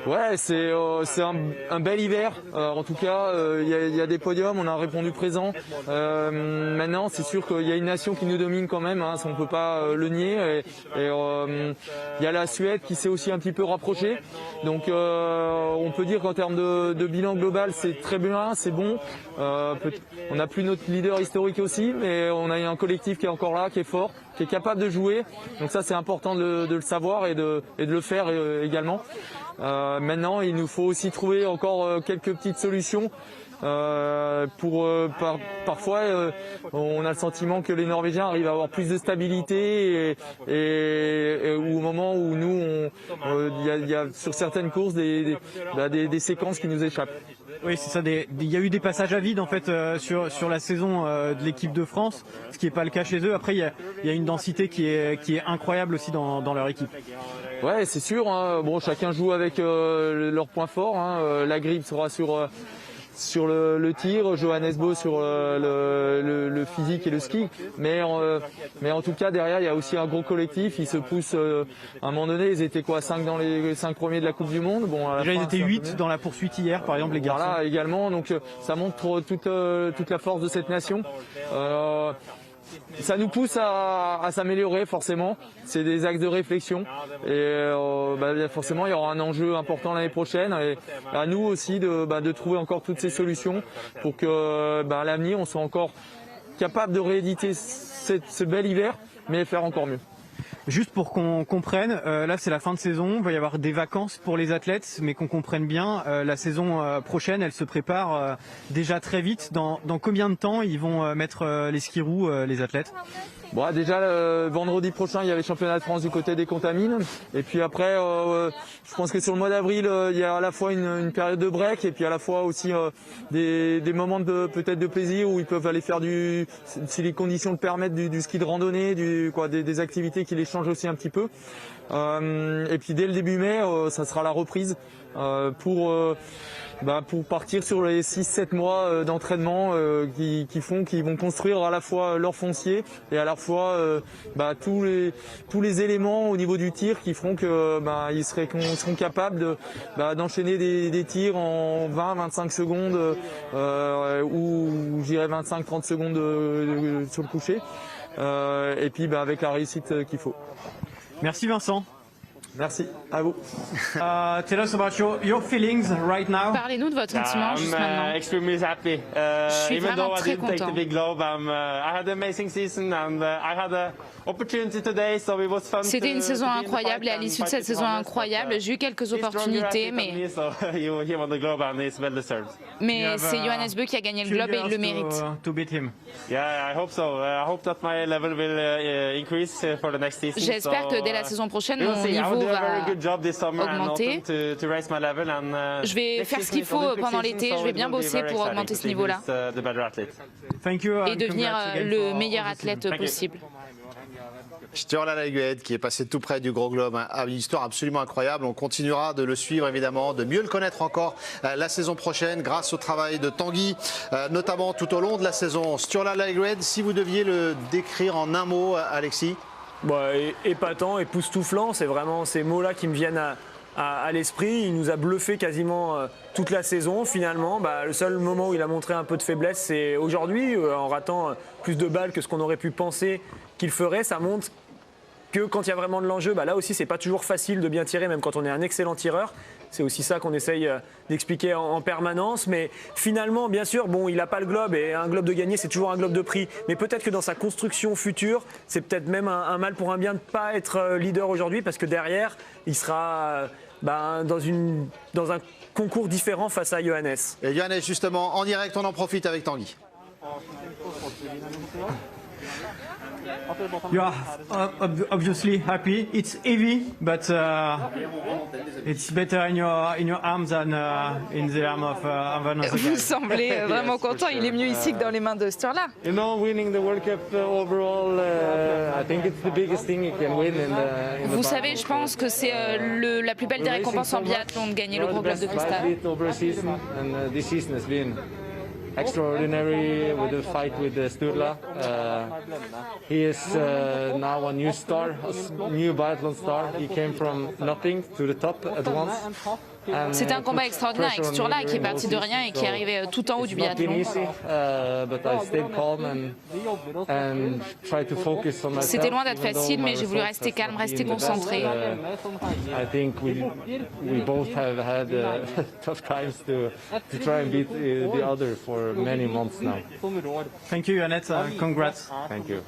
Ouais, c'est un bel hiver. En tout cas, il y a des podiums, on a répondu présent. Maintenant, c'est sûr qu'il y a une nation qui nous domine quand même, hein, ça, on peut pas le nier. Et il y a la Suède qui s'est aussi un petit peu rapprochée. Donc, on peut dire qu'en termes de bilan global, c'est très bien, c'est bon. On n'a plus notre leader historique aussi, mais on a un collectif qui est encore là, qui est fort, qui est capable de jouer. Donc ça, c'est important de le savoir et de le faire également. Maintenant, il nous faut aussi trouver encore quelques petites solutions. Parfois, on a le sentiment que les Norvégiens arrivent à avoir plus de stabilité et au moment où nous, il y a sur certaines courses des séquences qui nous échappent. Oui, c'est ça. Il y a eu des passages à vide en fait sur la saison de l'équipe de France, ce qui n'est pas le cas chez eux. Après, il y a une densité qui est incroyable aussi dans leur équipe. Ouais, c'est sûr. Hein. Bon, chacun joue avec leurs points forts. Hein. La grippe sera sur le tir, Johannes Beu sur le physique et le ski, mais en tout cas derrière il y a aussi un gros collectif, ils se poussent. À un moment donné ils étaient 5 dans les 5 premiers de la Coupe du Monde. Bon, déjà ils étaient 8 dans la poursuite hier par exemple les garçons. Voilà également, donc ça montre toute la force de cette nation. Ça nous pousse à s'améliorer forcément, c'est des axes de réflexion et forcément il y aura un enjeu important l'année prochaine et à nous aussi de trouver encore toutes ces solutions pour que à l'avenir on soit encore capable de rééditer ce bel hiver mais faire encore mieux. Juste pour qu'on comprenne, là c'est la fin de saison, il va y avoir des vacances pour les athlètes, mais qu'on comprenne bien, la saison prochaine elle se prépare déjà très vite. Dans combien de temps ils vont mettre les skis-roux les athlètes? Bon, déjà vendredi prochain il y a les championnats de France du côté des contamines et puis après je pense que sur le mois d'avril il y a à la fois une période de break et puis à la fois aussi des moments peut-être de plaisir où ils peuvent aller faire si les conditions le permettent du ski de randonnée, des activités qui les changent aussi un petit peu. Et puis dès le début mai ça sera la reprise pour pour partir sur les 6-7 mois d'entraînement qui vont construire à la fois leur foncier et à la fois tous les éléments au niveau du tir qui feront que ils seront capables d'enchaîner des tirs en 20-25 secondes ou je dirais 25-30 secondes sur le coucher et puis avec la réussite qu'il faut. Merci Vincent. Merci, à vous. Tell us about your feelings right now. Parlez-nous de votre sentiment juste maintenant. Extremely happy. Je suis Even though vraiment I très didn't take the content. big globe, I had an amazing season and I had an opportunity today, so it was fun. C'était une saison to be in the incroyable et à fight l'issue de and cette fight saison with Johannes, incroyable, j'ai eu quelques he's stronger opportunités, athlete mais than me, so he won the globe and it's well deserved. c'est Johannes Beu qui a gagné le globe et il le mérite. To beat him. Yeah, I hope so. I hope that my level will increase for the next season. J'espère que dès la So, saison prochaine, we'll mon see. I will niveau do a very va good job this summer and augmenter. autumn to raise my level and Je vais next faire ce season qu'il is faut Olympic pendant season, l'été, so je vais it bien will be bosser very pour exciting augmenter to ce see niveau-là who's, the better athlete. Thank you. et devenir le meilleur athlète Thank you. possible. Sturla Laigued qui est passé tout près du Gros Globe, une histoire absolument incroyable. On continuera de le suivre évidemment, de mieux le connaître encore la saison prochaine grâce au travail de Tanguy, notamment tout au long de la saison. Sturla Laigued, si vous deviez le décrire en un mot, Alexis? Épatant, époustouflant, c'est vraiment ces mots-là qui me viennent à l'esprit. Il nous a bluffé quasiment toute la saison finalement. Le seul moment où il a montré un peu de faiblesse, c'est aujourd'hui, en ratant plus de balles que ce qu'on aurait pu penser qu'il ferait. Ça montre que quand il y a vraiment de l'enjeu, là aussi c'est pas toujours facile de bien tirer, même quand on est un excellent tireur. C'est aussi ça qu'on essaye d'expliquer en permanence. Mais finalement, bien sûr, il n'a pas le globe et un globe de gagné, c'est toujours un globe de prix. Mais peut-être que dans sa construction future, c'est peut-être même un mal pour un bien de ne pas être leader aujourd'hui parce que derrière, il sera dans un concours différent face à Johannes. Et Johannes, justement, en direct, on en profite avec Tanguy. You are obviously happy. It's heavy, but it's better in your arms than in the arm of another guy. Vous semblez vraiment content, il est mieux ici que dans les mains de Sturla. You know, winning the World Cup overall, I think it's the biggest thing you can win in the Vous savez, je pense que c'est la plus belle des récompenses en biathlon de gagner le Gros Globe de cristal. over a season, and this season has been extraordinary with the fight with Sturla. He is now a new star, a new biathlon star. He came from nothing to the top at once. C'était un combat extraordinaire avec Sturla qui est parti de rien et qui est arrivé tout en haut du biathlon. C'était loin d'être facile, mais j'ai voulu rester calme, rester concentré. I think we both have had tough times to try and beat the other for many months now. Thank you, Johannes. Congrats. Thank you.